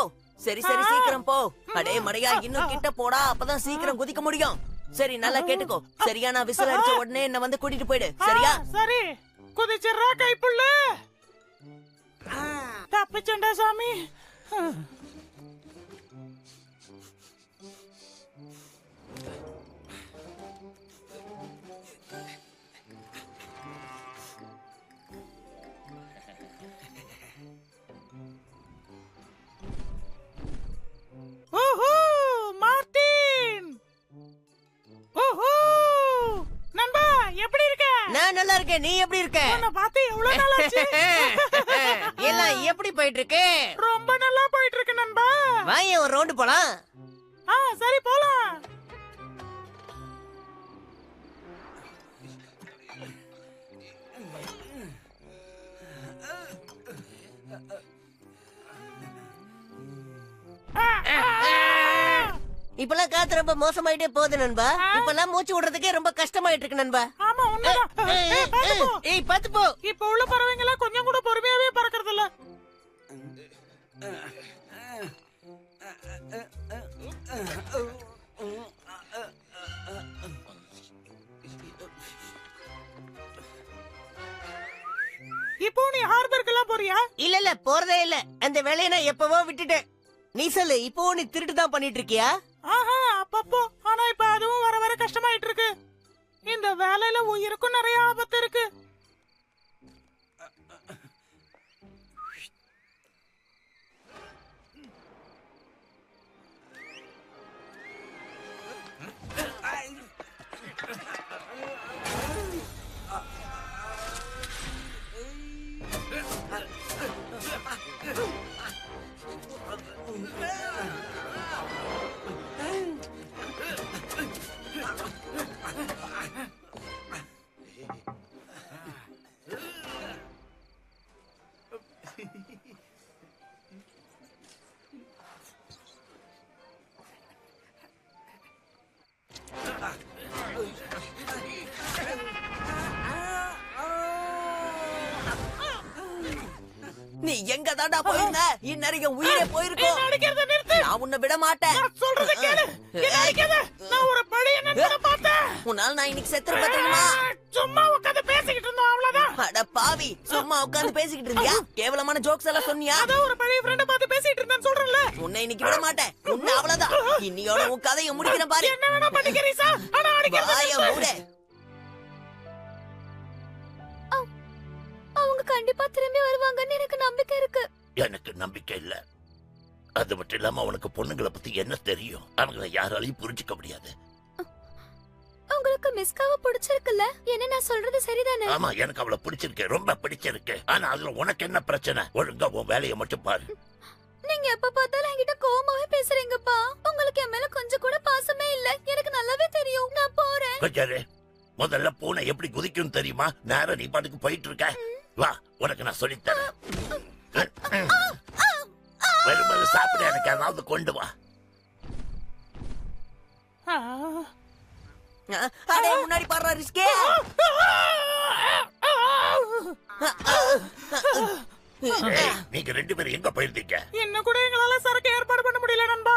[SPEAKER 4] சரி சீக்கிரம் போ. அடே மடையா, இன்னும் கிட்ட போடா, அப்பதான் சீக்கிரம் குதிக்க முடியும். சரி நல்லா கேட்டுக்கோ. சரியா, நான் விசில் அடிச்ச உடனே என்ன வந்து கூட்டிட்டு போயிடு. சரியா?
[SPEAKER 3] சரி, குதிச்சிடுறா கைப்புள்ள. தப்பிச்சண்டா சாமி. ஓஹோ மார்ட்டின், ஓஹோ நண்பா, எப்படி இருக்க?
[SPEAKER 4] நான் நல்லா இருக்கேன், நீ எப்படி இருக்க?
[SPEAKER 3] உன்னை பார்த்து எவ்வளவு நாள் ஆச்சு.
[SPEAKER 4] எல்லாம் எப்படி போயிட்டு இருக்கு?
[SPEAKER 3] ரொம்ப நல்லா போயிட்டு இருக்கு நண்பா.
[SPEAKER 4] வாங்க ஒரு ரவுண்ட் போலாம்.
[SPEAKER 3] சரி போலாம்.
[SPEAKER 4] இப்பெல்லாம் காத்து ரொம்ப மோசமாயிட்டே போகுது நண்பா. இப்பெல்லாம் மூச்சு விடுறதுக்கே ரொம்ப கஷ்டமாயிட்டு இருக்கு நண்பா.
[SPEAKER 3] ஆமா உண்மைதான்.
[SPEAKER 4] ஏய் பாத்து போ.
[SPEAKER 3] இப்ப உள்ள பறவைங்க எல்லாம் கொஞ்சம் கூட பொறுமையாவே பறக்கறது இல்ல. இப்போ நீ ஹார்பருக்கு எல்லாம் போறியா?
[SPEAKER 4] இல்ல போறதே இல்ல. அந்த வேலையை நான் எப்பவோ விட்டுட்டேன். நீ சொல்லு, இப்போ நீ திருட்டு தான் பண்ணிட்டு இருக்கியா?
[SPEAKER 3] அப்பப்போ. ஆனா இப்ப அதுவும் வர வர கஷ்டமாயிட்டு இருக்கு. இந்த வேலையில உயிருக்கும் நிறைய ஆபத்து இருக்கு.
[SPEAKER 4] நீ எங்க தாண்டா போயிருந்த? இந்நேரம் உயிரே போயிருக்கும். நான் உன்னை விட மாட்டேன்.
[SPEAKER 3] சொல்றத கேளு. நான் ஒரு பழைய நண்பனை பார்த்தேன்.
[SPEAKER 4] உன்னால நான் இன்னைக்கு செத்துருப்பேன் தெரியுமா?
[SPEAKER 3] சும்மா உட்கார்ந்து பேசிக்கிட்டு இருந்தோம், அவ்வளவுதான்.
[SPEAKER 4] அட பாவி, சும்மா உட்கார்ந்து பேசிக்கிட்டு இருந்தியா? கேவலமான ஜோக்ஸ் எல்லாம் சொன்னியா?
[SPEAKER 3] அத ஒரு பழைய ஃப்ரெண்ட பார்த்து பேசிட்டு இருந்தேன்னு சொல்றல.
[SPEAKER 4] உன்னை இன்னைக்கு விட மாட்டேன். உன்னை அவ்வளவுதான். இன்னியோட உன் கதையை முடிக்கிறேன் பாரு.
[SPEAKER 3] என்ன வேணா பண்ணிக்கிறீசா? ஆனா அடிக்கிறது
[SPEAKER 4] வாய மூடு.
[SPEAKER 5] அவங்க கண்டிப்பா திரும்பி வருவாங்கன்னு எனக்கு நம்பிக்கை இருக்கு.
[SPEAKER 2] எனக்கு நம்பிக்கை இல்ல. அது மட்டும் இல்லாம அவனுக்கு பொண்ணுங்களை பத்தி என்ன தெரியும்? அவங்களை யாராலையும் புரிஞ்சுக்க முடியாது.
[SPEAKER 5] உங்களுக்கு மிஸ்காவ பிடிச்சிருக்குல்ல? என்ன நான் சொல்றது சரிதானே?
[SPEAKER 2] ஆமா, எனக்கு அவளை பிடிச்சிருக்கு, ரொம்ப பிடிச்சிருக்கு. ஆனா அதுல உனக்கு என்ன பிரச்சனை? ஒழுங்கா உன் வேலையை மட்டும் பாரு.
[SPEAKER 5] நீங்க எப்ப பார்த்தாலும் என்கிட்ட கோவமாவே பேசுறீங்கப்பா. உங்களுக்கு என் மேல கொஞ்சம் கூட பாசமே இல்ல. எனக்கு நல்லாவே தெரியும். நான் போறேன்.
[SPEAKER 2] கொஞ்சம் முதல்ல பூனை எப்படி குதிக்கும் தெரியுமா? நேரம் நீ பாட்டுக்கு போயிட்டு இருக்க. வா, உனக்கு நான் சொல்லித்தரேன். வரும்போது சாப்பிட எனக்கு ஏதாவது கொண்டு வா.
[SPEAKER 4] அடே முன்னாடி பாடுற ரிஸ்கே.
[SPEAKER 2] நீங்க ரெண்டு பேரும் எங்க போயிருந்தீங்க?
[SPEAKER 3] என்ன கூட எங்களால சரக்கு ஏற்பாடு பண்ண முடியல நண்பா.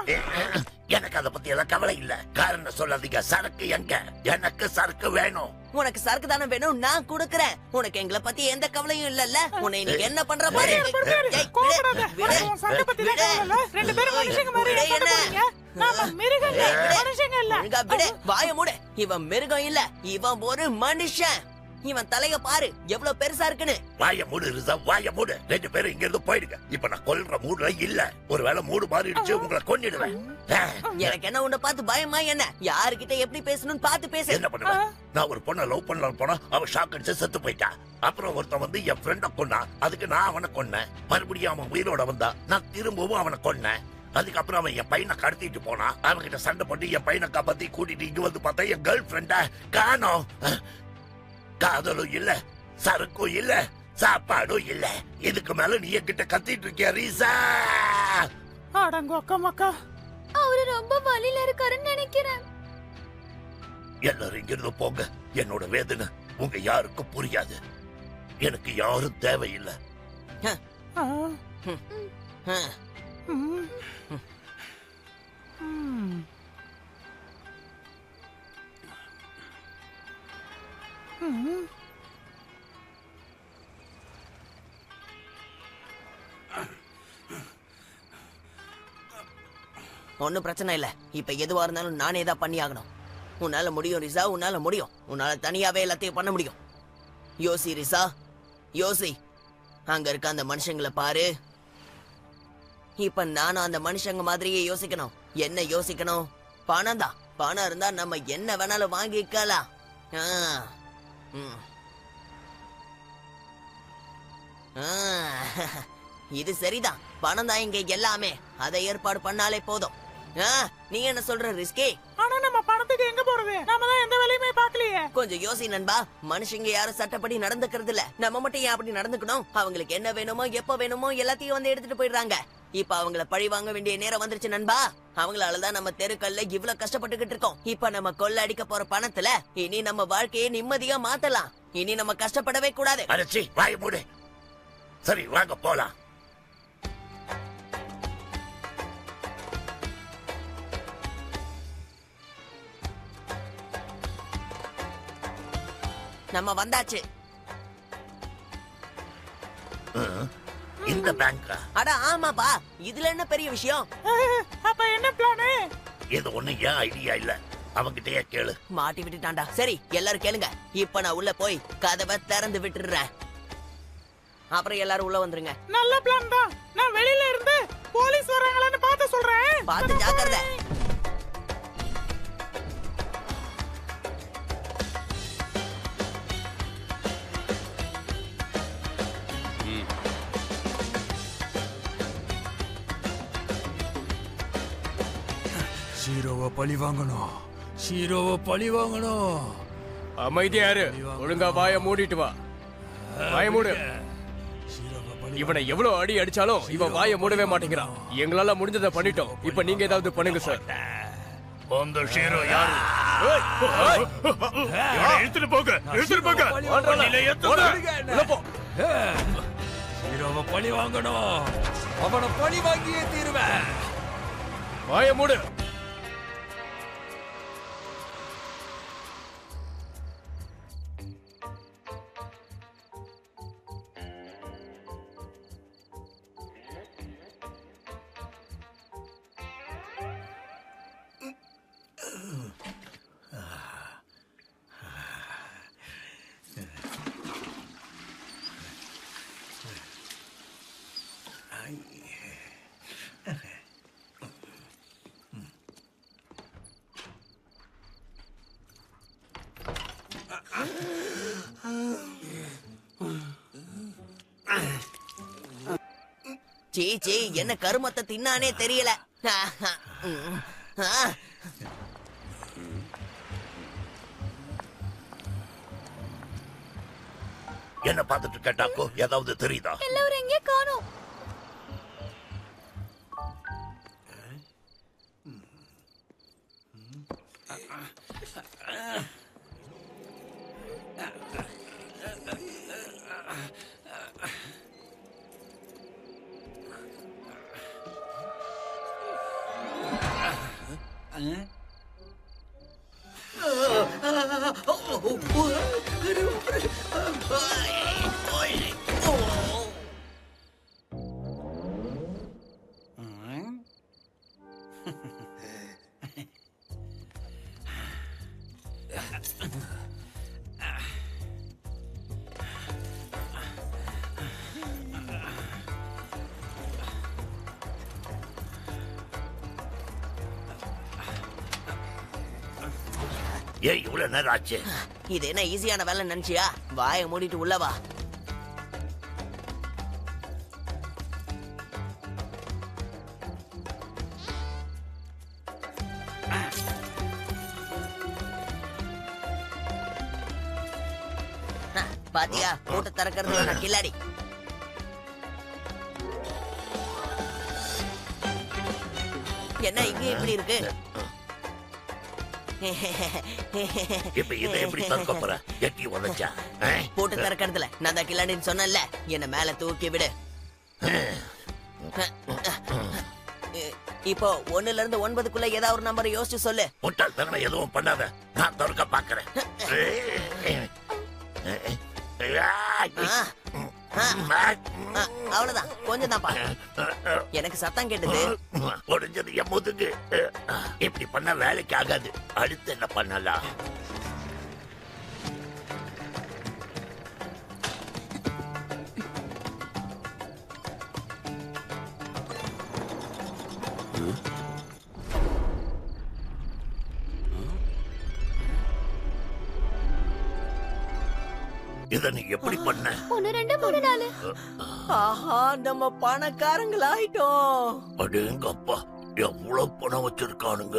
[SPEAKER 2] எனக்கு அத பத்தி எல்லாம் கவலை இல்ல. காரணம் சொல்லாதீங்க. சரக்கு எங்க? எனக்கு சரக்கு வேணும்.
[SPEAKER 4] உனக்கு சரக்கு தானே வேணும், நான் குடுக்கறேன். உனக்கு எங்களை பத்தி எந்த கவலையும் இல்லல்ல. உன்னை இன்னைக்கு என்ன பண்ற பாரு.
[SPEAKER 3] ரெண்டு பேரும் மனுஷங்க மாதிரி போறீங்க. நாம மிருகங்க, மனுஷங்க இல்ல.
[SPEAKER 4] விடு, வாய மூடு. இவன் மிருகம் இல்ல, இவன் ஒரு மனுஷன். இவன் தலைய பாரு எவ்வளவு பெருசா இருக்குன்னு.
[SPEAKER 2] வாய மூடு ரிசா, வாய மூடு. ரெண்டு பேரும் இங்க இருந்து போயிடுங்க. இப்ப நான் கொல்ற மூடுல இல்ல. ஒருவேளை மூடு மாறிடுச்சு, உங்களை கொன்னிடுவேன்.
[SPEAKER 4] எனக்கு என்ன உன்னை பார்த்து பயமா? என்ன யாருக்கிட்ட எப்படி பேசணும்னு பார்த்து பேச.
[SPEAKER 2] என்ன பண்ணுவேன்? நான் ஒரு பொண்ணை லவ் பண்ணலாம் போனா அவ ஷாக் அடிச்சு செத்து போயிட்டா. அப்புறம் ஒருத்தன் வந்து என் ஃப்ரெண்ட கொன்னா. அதுக்கு நான் அவனை கொன்னேன். மறுபடியும் அவன் உயிரோட வந்தா. நான் திரும்பவும் அவனை கொன்னேன். அதுக்கப்புறம் அவன் என் பையனை கடத்திட்டு போனா. அவன்கிட்ட சண்டை போட்டு என் பையனை காப்பாத்தி கூட்டிட்டு இங்க வந்து பார்த்தா என் கேர்ள் ஃப்ரெண்ட காணோம். காதலும் இல்ல, சரக்கும் இல்ல, சாப்பாடும் இல்ல. இதுக்கு மேல நீ என்கிட்ட கத்திட்டு இருக்கியா ரீசா?
[SPEAKER 3] அடங்கொக்க மக்கா,
[SPEAKER 5] அவரு ரொம்ப வலியில இருக்காருன்னு நினைக்கிறேன்.
[SPEAKER 2] எல்லாரும் இங்கிருந்து போங்க. என்னோட வேதனை உங்க யாருக்கும் புரியாது. எனக்கு யாரும் தேவையில்லை.
[SPEAKER 4] ஒன்னும் பிரச்சனை இல்ல. இப்ப எதுவா இருந்தாலும் நானே தான் பண்ணி ஆகணும். உன்னால முடியும் ரிசா, உன்னால முடியும். உன்னால தனியாவே எல்லாத்தையும் பண்ண முடியும். யோசி ரிசா, யோசி. அங்க இருக்க அந்த மனுஷங்களை பாரு. இப்ப நானும் அந்த மனுஷங்க மாதிரியே யோசிக்கணும். என்ன யோசிக்கணும்? பணம் தான். பணம் இருந்தா நம்ம என்ன வேணாலும் வாங்கிக்கலாம். இது சரிதான். பணம் தான் இங்க எல்லாமே. அதை ஏற்பாடு பண்ணாலே போதும். நீ என்ன சொல்ற ரிஸ்கி?
[SPEAKER 3] ஆனா நம்ம பணத்துக்கு எங்க போறது? நாம தான் எந்த வேலையுமே பார்க்கலையே.
[SPEAKER 4] கொஞ்சம் யோசி நண்பா. மனுஷங்க யாரும் சட்டப்படி நடந்துக்கிறது இல்ல. நம்ம மட்டும் ஏன் அப்படி நடந்துக்கணும்? அவங்களுக்கு என்ன வேணுமோ எப்ப வேணுமோ எல்லாத்தையும் வந்து எடுத்துட்டு போயிடுறாங்க. இப்ப அவங்கள பழி வாங்க வேண்டிய நேரம் வந்துருச்சு நண்பா. அவங்களாலதான் நம்ம தெருக்கல்ல இவ்வளவு கஷ்டப்பட்டுக்கிட்டு இருக்கோம். இப்ப நம்ம கொள்ள அடிக்க போற பணத்துல இனி நம்ம வாழ்க்கையை நிம்மதியா மாத்தலாம். இனி நம்ம கஷ்டப்படவே கூடாது.
[SPEAKER 2] அடச்சி வாய மூடு. சரி வாங்க போலாம்.
[SPEAKER 4] நம்ம வந்தாச்சு.
[SPEAKER 2] இந்த பேங்கா?
[SPEAKER 4] அட ஆமாப்பா. இதுல என்ன பெரிய விஷயம்?
[SPEAKER 3] அப்ப என்ன பிளான்?
[SPEAKER 2] இது ஒண்ணு ஏன் ஐடியா இல்ல. அவங்கிட்டயே கேளு.
[SPEAKER 4] மாட்டி விட்டுட்டான்டா. சரி எல்லாரும் கேளுங்க. இப்ப நான் உள்ள போய் கதவை திறந்து விட்டுறேன். அப்புறம் எல்லாரும் உள்ள வந்துருங்க.
[SPEAKER 3] நல்ல பிளான் தான். நான் வெளியில இருந்து போலீஸ் வராங்களான்னு பார்த்து சொல்றேன்.
[SPEAKER 4] பார்த்து ஜாக்கிரதை.
[SPEAKER 12] ஷீரோவை பழி வாங்கணும். ஷீரோவை பழி வாங்கணும்.
[SPEAKER 10] அமைதியா இரு. ஒழுங்கா வாய மூடிட்டு வா. வாய மூடு. இவனை எவ்வளவு அடி அடிச்சாலும் இவன் வாய மூடவே மாட்டேங்கிறான். எங்களால முடிஞ்சதை பண்ணிட்டோம். இப்ப நீங்க ஏதாவது பண்ணுங்க சார்.
[SPEAKER 2] அந்த ஷீரோ யாரு? எடுத்துட்டு போங்க. எடுத்துட்டு போங்க.
[SPEAKER 12] ஷீரோவை பழி வாங்கணும். அவனை பழி வாங்கியே தீருவேன்.
[SPEAKER 10] வாய மூடு.
[SPEAKER 4] சீ என்ன கருமத்தை தின்னானே தெரியல.
[SPEAKER 2] என்ன பார்த்துட்டு கேட்டாக்கோ ஏதாவது தெரியுதா?
[SPEAKER 5] எல்லாரும் எங்கே காணோம்?
[SPEAKER 2] ஏன் இவ்வளவு நேரம் ஆச்சு?
[SPEAKER 4] இது என்ன ஈஸியான வேலை நினைச்சியா? வாயை மூடிட்டு உள்ளவா. பாத்தியா பூட்டை திறக்கிறதுல நான் கில்லாடி. என்ன இங்க இப்படி இருக்கு?
[SPEAKER 2] இப்ப இதை எப்படி திறக்க போற? எட்டி உதைச்சா
[SPEAKER 4] பூட்டை திறக்கிறதுல நான் தான் கில்லாடின்னு சொன்னேன்ல, என்ன மேல தூக்கி விடு. இப்போ 1ல இருந்து 9க்குள்ள ஏதாவது ஒரு நம்பரை யோசிச்சு சொல்லு.
[SPEAKER 2] முட்டாள்தனமா எதுவும் பண்ணாத, நான் திறக்க பாக்குறேன்.
[SPEAKER 4] அவ்வளவுதான், கொஞ்சம் தான் பாரு. எனக்கு சத்தம் கேட்டது.
[SPEAKER 2] உடைஞ்சது என் முதுகு. இப்படி பண்ண வேலைக்கு ஆகாது. அடுத்து என்ன பண்ணலாம்? இத நீ எப்படி பண்ண?
[SPEAKER 5] 1 2 3 4.
[SPEAKER 4] ஆஹா, நம்ம பணக்காரங்களாயிட்டோம்.
[SPEAKER 2] அடேங்கப்பா, எவ்வளவு பணம் வச்சிருக்கானுங்க.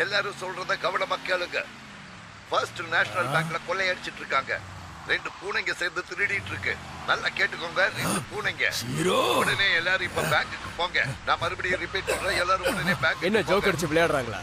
[SPEAKER 14] எல்லாரும் சொல்றத கவனமா கேளுங்க. ஃபர்ஸ்ட் நேஷனல் பேங்க்ல கொள்ளையடிச்சிட்டு இருக்காங்க. 2 பூனைங்க சேர்ந்து திருடிட்டு இருக்கு. நல்லா கேட்டுக்கோங்க, 2 பூனைங்க. உடனே எல்லாரும் இப்ப பேங்க்குக்கு போங்க. நான் மறுபடியும் ரிப்பீட் பண்றேன், எல்லாரும் உடனே பேங்க்.
[SPEAKER 10] என்ன ஜோக் அடிச்சு விளையாடுறாங்களா?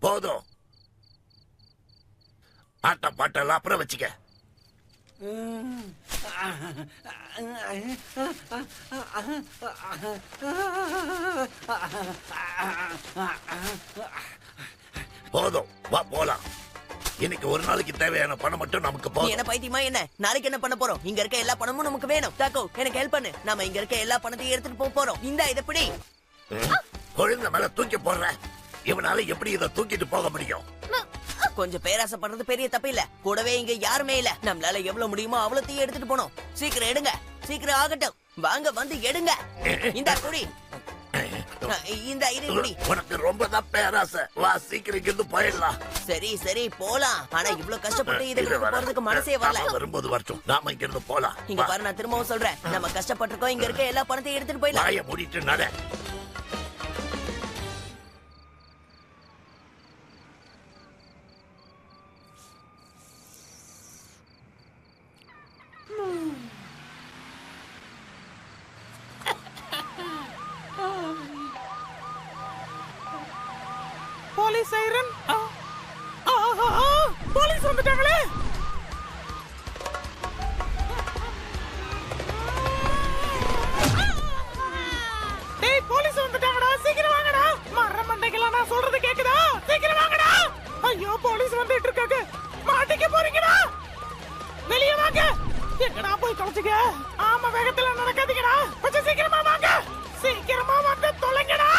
[SPEAKER 2] போதும், ஆட்ட பாட்டெல்லாம் அப்புறம் வச்சுக்க. போதும், வா போலாம். இன்னைக்கு ஒரு நாளைக்கு தேவையான பணம் மட்டும் நமக்கு போதும்.
[SPEAKER 4] என்ன பைத்தியமா என்ன? நாளைக்கு என்ன பண்ண போறோம்? இங்க இருக்க எல்லா பணமும் நமக்கு வேணும். தாக்கோ, எனக்கு ஹெல்ப் பண்ணு. நாம இங்க இருக்க எல்லா பணத்தையும் எடுத்துட்டு போறோம். இந்த இத பிடி.
[SPEAKER 2] குழந்தை மேல தூக்கி போடுற. இவனால எப்படி இதை தூக்கிட்டு போக முடியும்?
[SPEAKER 4] கொஞ்சம் பேராசைப்படுறது பெரிய தப்பு இல்ல. கூடவே இங்க யாருமே இல்ல. நம்மளால எவ்வளவு முடியுமோ அவ்வளத்தையும் எடுத்துட்டு போனோம். சீக்கிரம் எடுங்க, சீக்கிரம் ஆகட்டும். வாங்க, வந்து எடுங்க. இந்த குடி, இந்த இரு குடி.
[SPEAKER 2] உனக்கு ரொம்ப தான் பேராசை. வா, சீக்கிரம் இருந்து போயிடலாம்.
[SPEAKER 4] சரி சரி போலாம். ஆனா இவ்வளவு கஷ்டப்பட்டு இதை போறதுக்கு மனசே வரல.
[SPEAKER 2] வரும்போது வரட்டும், நாம இங்க இருந்து போலாம்.
[SPEAKER 4] இங்க பாரு, நான் திரும்பவும் சொல்றேன், நம்ம கஷ்டப்பட்டிருக்கோம். இங்க இருக்க எல்லா பணத்தையும் எடுத்துட்டு போயிடலாம்.
[SPEAKER 2] வாயை மூடிட்டு நட.
[SPEAKER 3] Police siren. போலீஸ் வந்துட்டாங்களே. டேய், போலீஸ் வந்துட்டாங்கடா, சீக்கிரம் வாங்கடா. மர மண்டைகளா, நான் சொல்றது கேக்குதா? சீக்கிரம் வாங்கடா. ஐயோ, போலீஸ் வந்துட்டு இருக்காங்க. மாட்டிக்க போறீங்கடா. வெளிய வாங்க. எங்கடா போய் தொலைச்சிங்க? ஆமா, வேகத்துல நடக்காதீங்கடா. கொஞ்சம் சீக்கிரமா வாங்க. சீக்கிரமா வந்து தொலைங்கடா.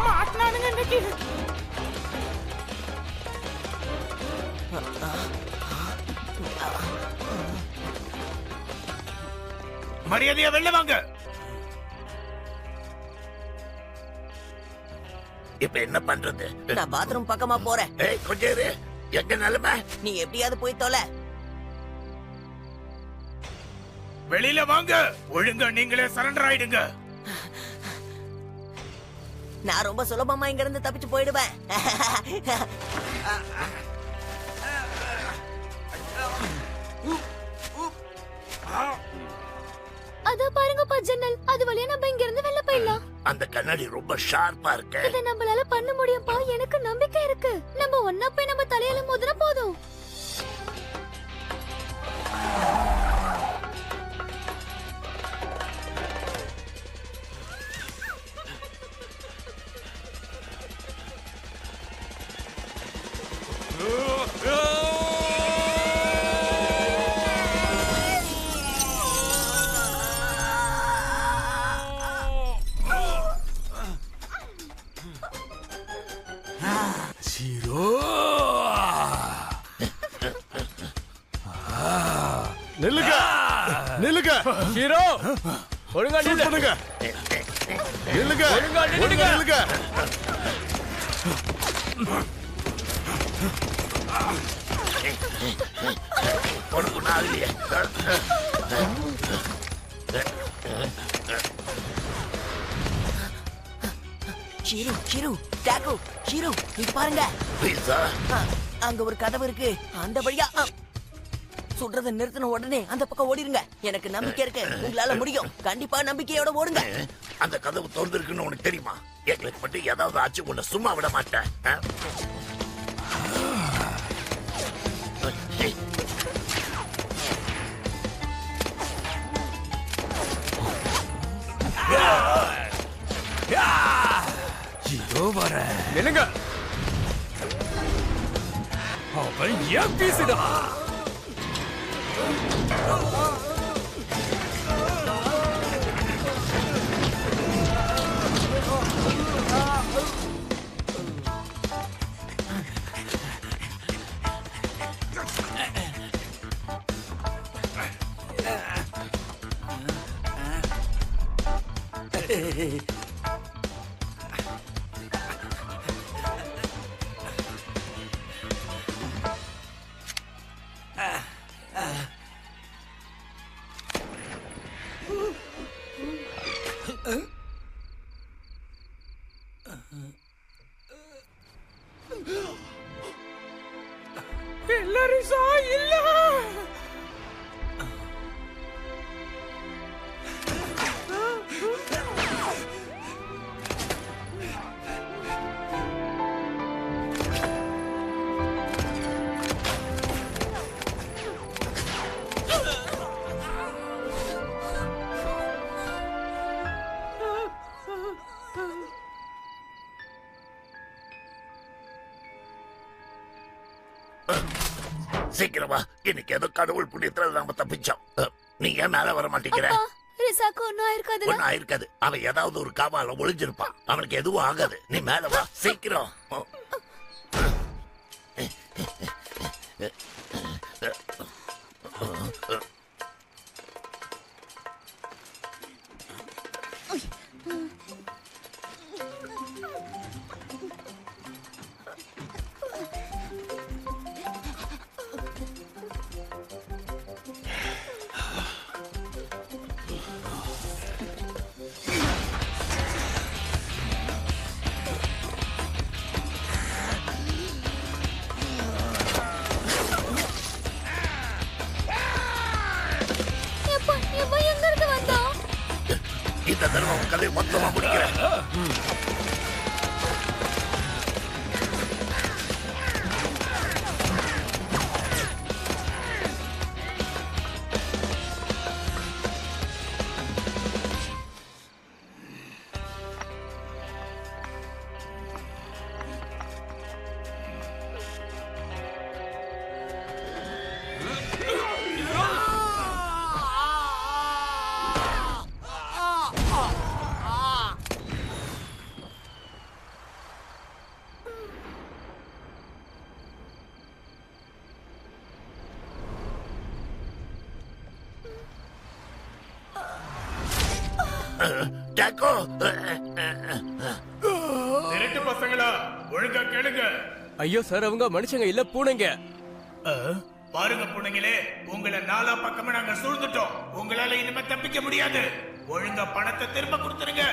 [SPEAKER 3] மாட்டினானுங்க இன்னைக்கு.
[SPEAKER 2] மரியாதையா வெளில வாங்க. இப்ப என்ன பண்றது?
[SPEAKER 4] நான் பாத்ரூம் பக்கமா போறேன்.
[SPEAKER 2] ஏய், கொஞ்சம் இரு. எங்க நிலைமை?
[SPEAKER 4] நீ எப்படியாவது போய் தொலை.
[SPEAKER 2] வெளியில வாங்க. ஒழுங்கா நீங்களே சரண்டர் ஆயிடுங்க.
[SPEAKER 4] நான் ரொம்ப சுலபமா இங்க இருந்து தப்பிச்சு போயிடுவேன்.
[SPEAKER 5] அதோ பாருங்கப்பா ஜன்னல். அது வழியா நம்ம இங்க இருந்து வெளில போயிடலாம்.
[SPEAKER 2] அந்த கண்ணாடி ரொம்ப ஷார்ப்பா இருக்கு.
[SPEAKER 5] இத நம்மளால பண்ண முடியும்பா, எனக்கு நம்பிக்கை இருக்கு. நம்ம ஒண்ணா போய் நம்ம தலையில மோதினா போதும்.
[SPEAKER 12] ஷீரோ
[SPEAKER 9] நில்லுங்க நில்லுங்க
[SPEAKER 10] ஹீரோ ஒழுங்கா
[SPEAKER 9] ஷூட்
[SPEAKER 10] நில்லு.
[SPEAKER 9] பண்ணுங்க நில்லுங்க
[SPEAKER 10] ஒழுங்கா நில்லுங்க.
[SPEAKER 9] ஒழுங்கா நில்லுங்க
[SPEAKER 2] உனக்கு ஒன்றும் ஆகலையே.
[SPEAKER 4] ஷீரு ஷீரு டாக்கு ஷீரு இது பாருங்க
[SPEAKER 2] பீஸா
[SPEAKER 4] அங்க ஒரு கதவு இருக்கு அந்த வழியா சுடுறத நிறுத்தின உடனே அந்த பக்கம் ஓடிருங்க எனக்கு நம்பிக்கை இருக்கு உங்களால முடியும் கண்டிப்பா நம்பிக்கையோட ஓடுங்க
[SPEAKER 2] அந்த கதவு திறந்திருக்குன்னு உனக்கு தெரியுமா? எங்களுக்கு மட்டும் ஏதாவது ஆச்சு உன்னை சும்மா விட மாட்டேன்.
[SPEAKER 12] இதோ வர
[SPEAKER 10] நில்லுங்க.
[SPEAKER 12] அவன் ஏன் பேசுடா
[SPEAKER 3] எல்லாரிசா இல்ல
[SPEAKER 2] சீக்கிரமா, இன்னைக்கு ஏதோ கடவுள் புண்ணியத்துல நாம தப்பிச்சோம். நீ ஏன் மேல வர மாட்டேங்கிற?
[SPEAKER 5] ரிசாக்கு ஒன்னும் ஆயிருக்காது.
[SPEAKER 2] ஒன்னும் ஆயிருக்காது. அவன் ஏதாவது ஒரு காவால ஒளிஞ்சிருப்பான். அவனுக்கு எதுவும் ஆகாது. நீ மேல வா சீக்கிரம். இந்த தடவை கதை மொத்தமா முடிக்கிறேன். ஜாக்கோ,
[SPEAKER 15] திருட்டு பசங்களா ஒழுங்கா கேளுங்க.
[SPEAKER 10] ஐயோ சார், அவங்க மனுஷங்க இல்ல பூனைங்க.
[SPEAKER 15] பாருங்க பூனைங்களே, உங்களை நாலா பக்கமா நாங்க சூழ்ந்துட்டோம். உங்களால இனிமே தப்பிக்க முடியாது. ஒழுங்கா பணத்தை திரும்ப கொடுத்துருங்க.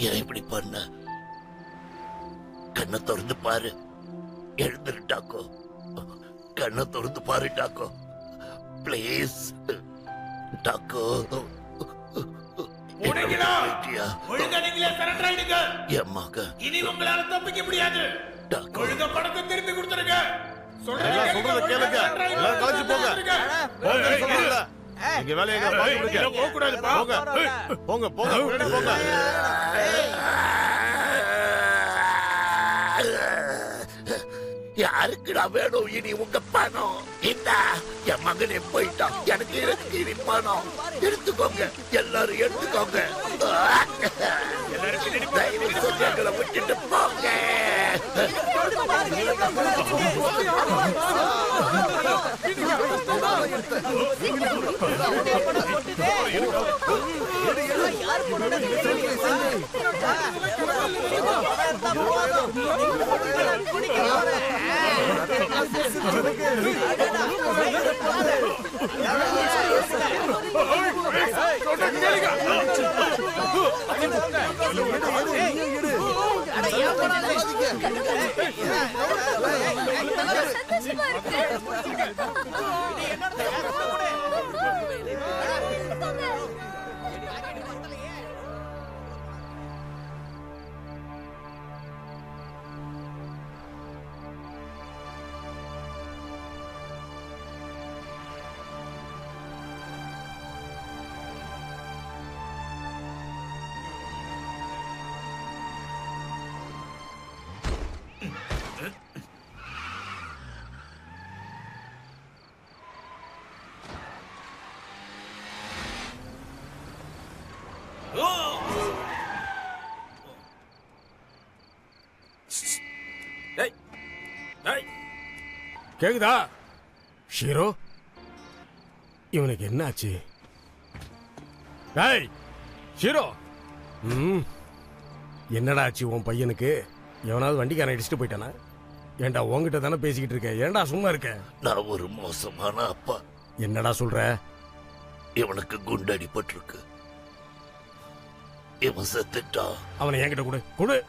[SPEAKER 2] ஏன் இப்படி பண்ண? கண்ணை திறந்து பாரு. எழுந்துரு டாக்கோ. கண்ணை திறந்து பாரு டாக்கோ. பிளீஸ் டாக்கோ.
[SPEAKER 15] பூனைங்களா, ஒழுங்கா நீங்களே சரண்டர் ஆயிடுங்க.
[SPEAKER 2] எம்மாக
[SPEAKER 15] இனி உங்களால தப்பிக்க முடியாது. ஒழுங்கா பணத்தை திருப்பி கொடுத்துருங்க.
[SPEAKER 9] சொல்றத கேளுங்க. எல்லாம் காஞ்சி போங்க. போங்க சொல்றல. இங்க வேலைய எங்க பாத்து முடிங்க.
[SPEAKER 15] போக கூடாது.
[SPEAKER 9] போங்க போங்க போங்க போங்க.
[SPEAKER 2] யாருக்குடா வேணும் இனி உங்க பணம்? இந்த என் மகனே போயிட்டான். எனக்கு இனி பணம் எடுத்துக்கோங்க. எல்லாரும் எடுத்துக்கோங்க. தயவு செஞ்சு எங்களை விட்டுட்டு போங்க.
[SPEAKER 7] கேக்குதா ஷீரோ? இவனுக்கு என்னாச்சு? டேய் ஷீரோ, என்னடா ஆச்சு உன் பையனுக்கு? எவனாவது வண்டிக்காரன் அடிச்சுட்டு போயிட்டானா? ஏண்டா உன்கிட்ட தானே பேசிக்கிட்டு இருக்க, ஏண்டா சும்மா இருக்க?
[SPEAKER 2] நான் ஒரு மோசமான அப்பா.
[SPEAKER 7] என்னடா சொல்ற?
[SPEAKER 2] இவனுக்கு குண்டு அடிபட்டிருக்கு. இவன் செத்துட்டா.
[SPEAKER 7] அவனை என்கிட்ட கொடு கொடு.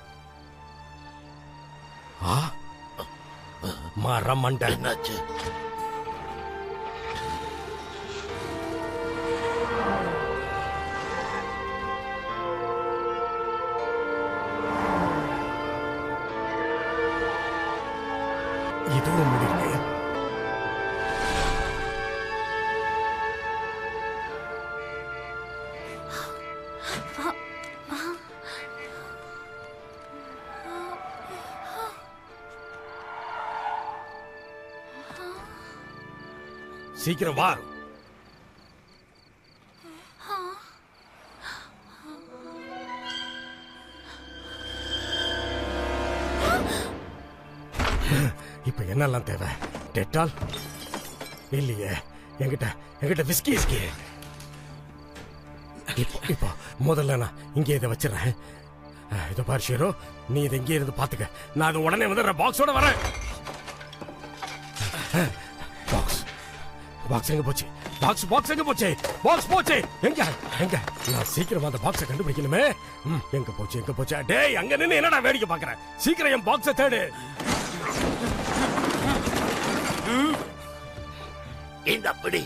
[SPEAKER 7] மரமண்ட
[SPEAKER 2] என்னாச்சு?
[SPEAKER 7] இதுவும் முடிவு. சீக்கிரம் வா. இப்ப என்னெல்லாம் தேவை? டெட்டால் இல்லையே, என்கிட்ட விஸ்கி இஸ்கி. இப்போ முதல்ல நான் இங்கே இதை வச்சிடறேன். இதை பாரு ஷீரோ, நீ இதை இங்கே இருந்து பாத்துக்க. நான் அது உடனே வந்து பாக்ஸோட வரேன். பாக்ஸ் எங்க போச்சு? பாக்ஸ் எங்க போச்சு? பாக்ஸ் போச்சு எங்க? நான் சீக்கிரமா அந்த பாக்ஸை கண்டுபிடிக்கணுமே. எங்க போச்சு? டேய், அங்க நின்னு என்னடா வேடிக்கை பாக்குற? சீக்கிரம் என் பாக்ஸை தேடு.
[SPEAKER 2] இந்த அப்படி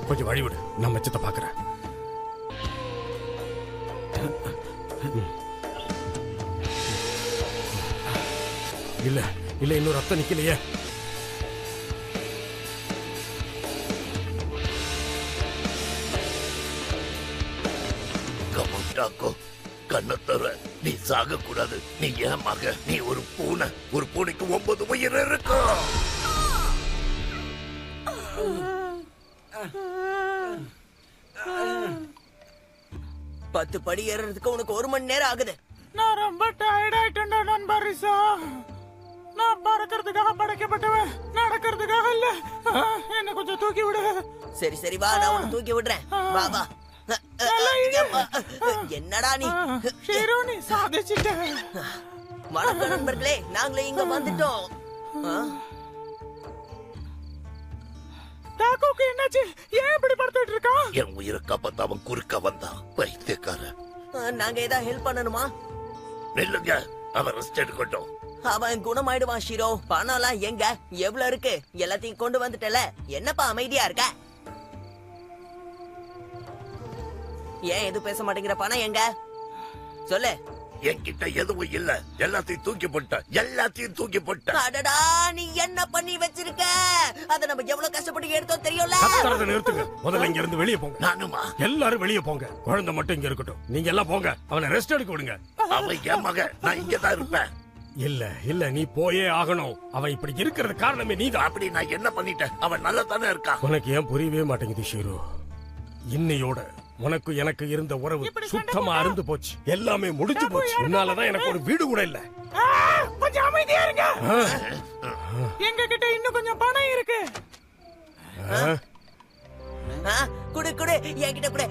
[SPEAKER 7] கொஞ்சம் வழி விடு, நான் மிச்சத்தை பாக்குறேன். இல்ல இன்னும் ரத்தம் நிக்கலையே.
[SPEAKER 2] கண்ண தர, நீ சாக கூடாது. நீ ஏன் மக? நீ ஒரு பூனை. ஒரு பூனைக்கு 9 உயிர் இருக்கும்.
[SPEAKER 4] பத்து படி ஏறதுக்கு உனக்கு 1 மணி நேரம் ஆகுது.
[SPEAKER 3] நான் ரொம்ப டயர்ட் ஆயிட்டேன்டா நண்பர் ரிசா. நான் பறக்கிறதுக்காக படைக்கப்பட்டவன், நடக்கிறதுக்காக இல்ல. என்ன கொஞ்சம் தூக்கி விடு.
[SPEAKER 4] சரி வா, நான் உன்னை தூக்கி விடுறேன். வா. என்னடா நீ?
[SPEAKER 3] ஷீரோ, நீ சாதிச்சிட்ட.
[SPEAKER 4] வணக்கம் நண்பர்களே, நாங்களே இங்க வந்துட்டோம்.
[SPEAKER 3] டாக்கோக்கு என்னாச்சு? ஏன் இப்படி படுத்துட்டு இருக்கான்?
[SPEAKER 2] என் உயிரை காப்பாத்த அவன் குறுக்க வந்தான். பைத்தியக்காரன்.
[SPEAKER 4] நாங்க ஏதாவது ஹெல்ப் பண்ணணுமா?
[SPEAKER 2] நில்லுங்க, அவன் ரெஸ்ட் எடுக்கட்டும்.
[SPEAKER 4] அவன் குணமாயிடுவான் ஷீரோ. பணம்லாம் எங்க? எவ்வளவு இருக்கு? எல்லாத்தையும் கொண்டு வந்துட்டல. என்னப்பா அமைதியா இருக்க? ஏன் எதுவும் பேச மாட்டேங்கிற? பணம் எங்க சொல்லு.
[SPEAKER 2] என்கிட்ட எதுவும் இல்ல, எல்லாத்தையும் தூக்கி போட்ட.
[SPEAKER 4] அடடா, நீ என்ன பண்ணி வச்சிருக்க? அத நம்ம எவ்வளவு கஷ்டப்பட்டு எடுத்தோம் தெரியும்ல.
[SPEAKER 7] கத்துறத நிறுத்துங்க. முதல்ல இங்க இருந்து வெளியே போங்க.
[SPEAKER 2] நானுமா?
[SPEAKER 7] எல்லாரும் வெளியே போங்க. குழந்தை மட்டும் இங்க இருக்கட்டும். நீங்க எல்லாம் போங்க. அவனை ரெஸ்ட் எடுக்க விடுங்க.
[SPEAKER 2] அவன் என் மகன், நான் இங்கதான் இருப்பேன்.
[SPEAKER 7] இல்ல நீ போயே ஆகணும். அவன் இப்படி இருக்கிறது காரணமே நீதான்.
[SPEAKER 2] அப்படி நான் என்ன பண்ணிட்டேன்? அவன் நல்லா தானே இருக்கான்.
[SPEAKER 7] உனக்கு ஏன் புரியவே மாட்டேங்குது ஷீரு? இன்னையோட உனக்கு எனக்கு இருந்த உறவு சுத்தமா அருந்து போச்சு. எல்லாமே முடிஞ்சு போச்சு. உன்னாலதான் எனக்கு ஒரு வீடு கூட இல்ல.
[SPEAKER 3] கொஞ்சம் அமைதியா இருங்க. எங்க கிட்ட இன்னும் கொஞ்சம் பணம் இருக்கு.
[SPEAKER 4] குடு குடு, என்கிட்ட குடு.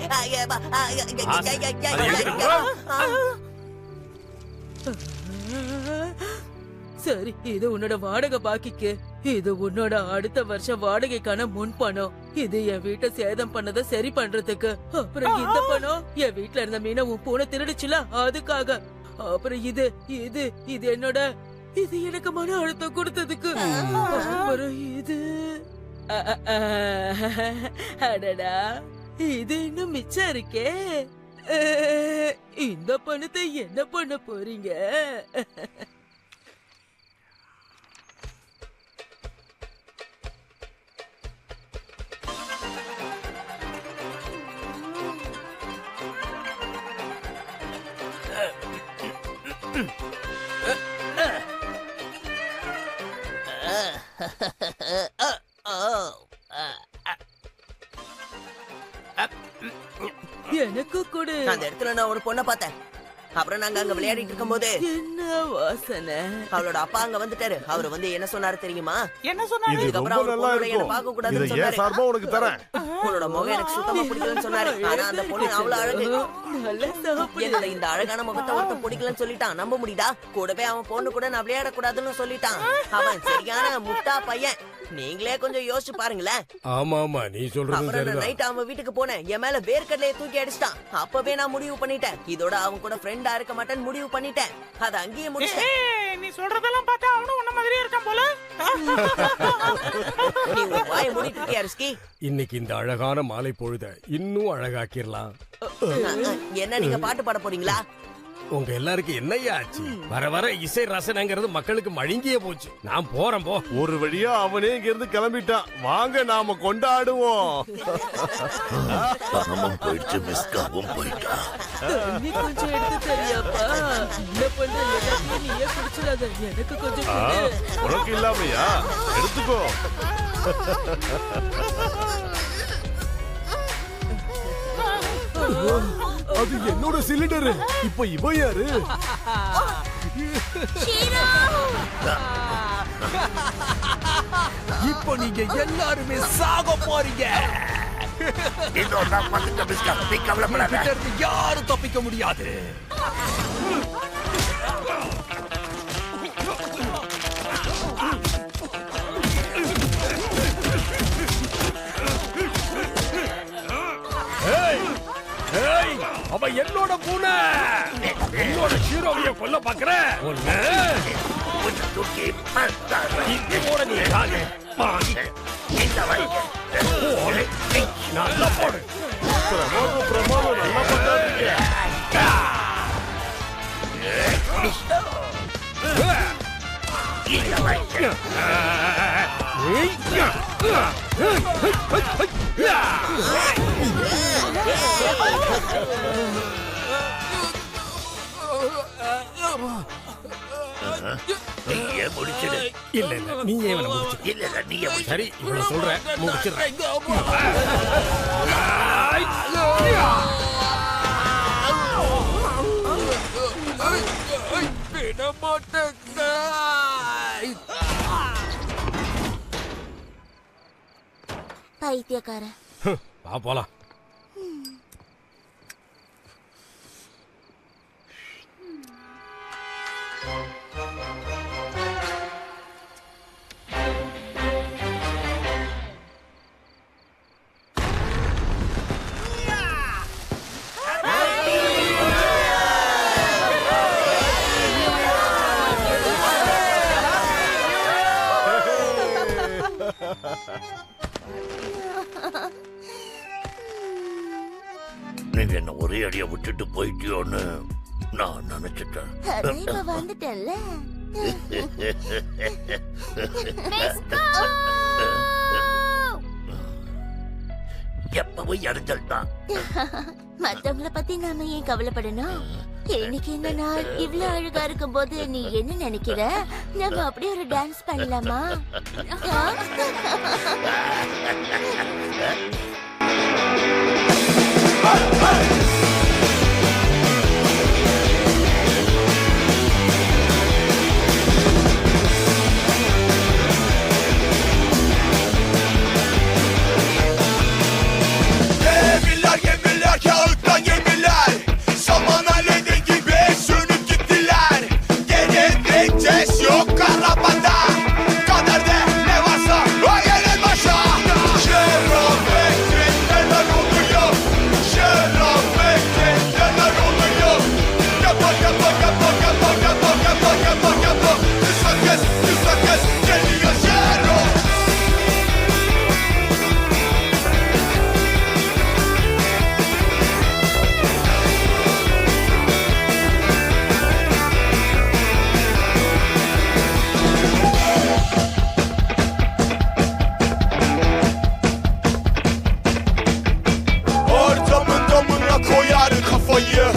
[SPEAKER 8] சரி, இது உன்னோட வாடகை பாக்கிக்கு. இது உன்னோட அடுத்த வருஷம் வாடகைக்கான முன் பணம். இது என் வீட்டை சேதம் பண்ணதை சரி பண்றதுக்கு. அப்புறம் இந்த பணம் என் வீட்டுல இருந்த மீனை உன் பூனை திருடுச்சுல, அதுக்காக. அப்புறம் இது இது இது என்னோட இது எனக்கு மன அழுத்தம் கொடுத்ததுக்கு. அப்புறம் இது அடடா, இது இன்னும் மிச்சம் இருக்கே. இந்த பணத்தை என்ன பண்ண போறீங்க? எனக்கு கூட
[SPEAKER 4] அந்த இடத்துல நான் ஒரு பொண்ணை பார்த்தேன். அப்புறம் நாங்க அங்க விளையாடிட்டு இருக்கும்போது
[SPEAKER 8] என்ன வாசனை.
[SPEAKER 4] அவளோட அப்பா அங்க வந்துட்டாரு. அவரு வந்து என்ன சொன்னாரு தெரியுமா?
[SPEAKER 3] என்ன சொன்னாரு?
[SPEAKER 9] இது ரொம்ப நல்லா இருக்கும்.
[SPEAKER 4] பார்க்க கூடாதுன்னு
[SPEAKER 9] இதை ஏன் சார்பா உனக்கு தரேன்.
[SPEAKER 4] உன்னோட முகம் எனக்கு சுத்தமா பிடிக்கலன்னு சொன்னாரு. ஆனா அந்த பொண்ணு அவ்வளவு அழகு. என்னோட இந்த அழகான முகத்தை ஒருத்தன் பிடிக்கலன்னு சொல்லிட்டான். நம்ப முடியுதா? கூடவே அவன் பொண்ணு கூட நான் விளையாட கூடாதுன்னு சொல்லிட்டான். அவன் சரியான முட்டா பையன். நீங்களே கொஞ்சம் யோசிச்சு பாருங்களேன்.
[SPEAKER 7] ஆமா நீ சொல்றது
[SPEAKER 4] அப்புறம்
[SPEAKER 7] சரிதான்.
[SPEAKER 4] நைட் அவன் வீட்டுக்கு போனேன். என் மேல வேர்க்கடலையை தூக்கி அடிச்சிட்டான். அப்பவே நான் முடிவு பண்ணிட்டேன், இதோட அவன் கூட ஃப்ரெண்டா இருக்க மாட்டேன்னு முடிவு பண்ணிட்டேன். அத அங்கேயே முடிச்சிட்டேன்.
[SPEAKER 3] நீ சொல்றதெல்லாம் பார்த்தா அவனும் உன்ன மாதிரியே இருக்கான் போல.
[SPEAKER 4] நீ உன் வாயை மூடிட்டு இருக்கியா ரிஸ்கி?
[SPEAKER 7] இன்னைக்கு இந்த அழகான மாலை பொழுத இன்னும் அழகாக்கிரலாம்.
[SPEAKER 4] என்ன நீங்க பாட்டு பாட போறீங்களா?
[SPEAKER 7] உங்க எல்லாருக்கும் என்னையா ஆச்சு? வர வர இசை ரசனைங்கிறது மக்களுக்கு மழுங்கியே போச்சு. நான் போறேன் போ.
[SPEAKER 9] ஒரு வழியா அவனே இங்க இருந்து கிளம்பிட்டான். வாங்க நாம கொண்டாடுவோம்.
[SPEAKER 2] பணமும் போயிடுச்சு, மிஸ்காவும் போயிட்டா.
[SPEAKER 8] நீ கொஞ்சம் எடுத்து தெரியாப்பா. என்ன பண்ற? எல்லாத்தையும் நீயே குடிச்சிடாத. எனக்கு கொஞ்சம் கொடு.
[SPEAKER 9] உனக்கு இல்லாமையா? எடுத்துக்கோ. அது என்னோட சிலிண்டர். இப்ப இவன் யாரு?
[SPEAKER 12] இப்போ நீங்க எல்லாருமே சாக போறீங்க. யாரும் தப்பிக்க முடியாது.
[SPEAKER 7] அவ என்னோட பூனை. என்னோட ஹீரோவைய கொல்ல பாக்குற இதோட நீ நல்லா போடு.
[SPEAKER 9] பிரமாதம் நல்லா பண்ணாதீங்க.
[SPEAKER 2] நீயே முடிச்சிடு.
[SPEAKER 7] இல்ல நீயே இவனை முடிச்சிடு.
[SPEAKER 2] இல்ல நீயே முடிச்சிடு.
[SPEAKER 7] சரி இவனை சொல்றேன், முடிச்சிடுறேன்.
[SPEAKER 13] பைத்தியக்காரன்.
[SPEAKER 7] வா போலாம்.
[SPEAKER 2] ஏற்கனவே என்ன ஒரே அடியா விட்டுட்டு போயிட்டியோன்னு நான் நினைச்சிட்டேன்.
[SPEAKER 13] அதான் இப்ப வந்துட்டேன்ல.
[SPEAKER 2] எப்பவும் இடைஞ்சல் தான்.
[SPEAKER 13] மத்தவங்கள பத்தி நாம ஏன் கவலைப்படணும்? இன்னைக்கு இந்த நாள் இவ்ளோ அழகா இருக்கும் போது நீ என்ன நினைக்கிற? நம்ம அப்படியே ஒரு டான்ஸ் பண்ணலாமா?
[SPEAKER 16] Gemiler kağıttan gemiler, saman alevi gibi sönüp gittiler. Geride vites yok arabada, kaderde ne varsa o gelir başa. Şerafettin neler oluyor, şerafettin neler oluyor. Yapar yapar yapar yapar yapar yapar yapar yapar. Kısa kız geliyor Şero. Ortamın damına koyar kafayı.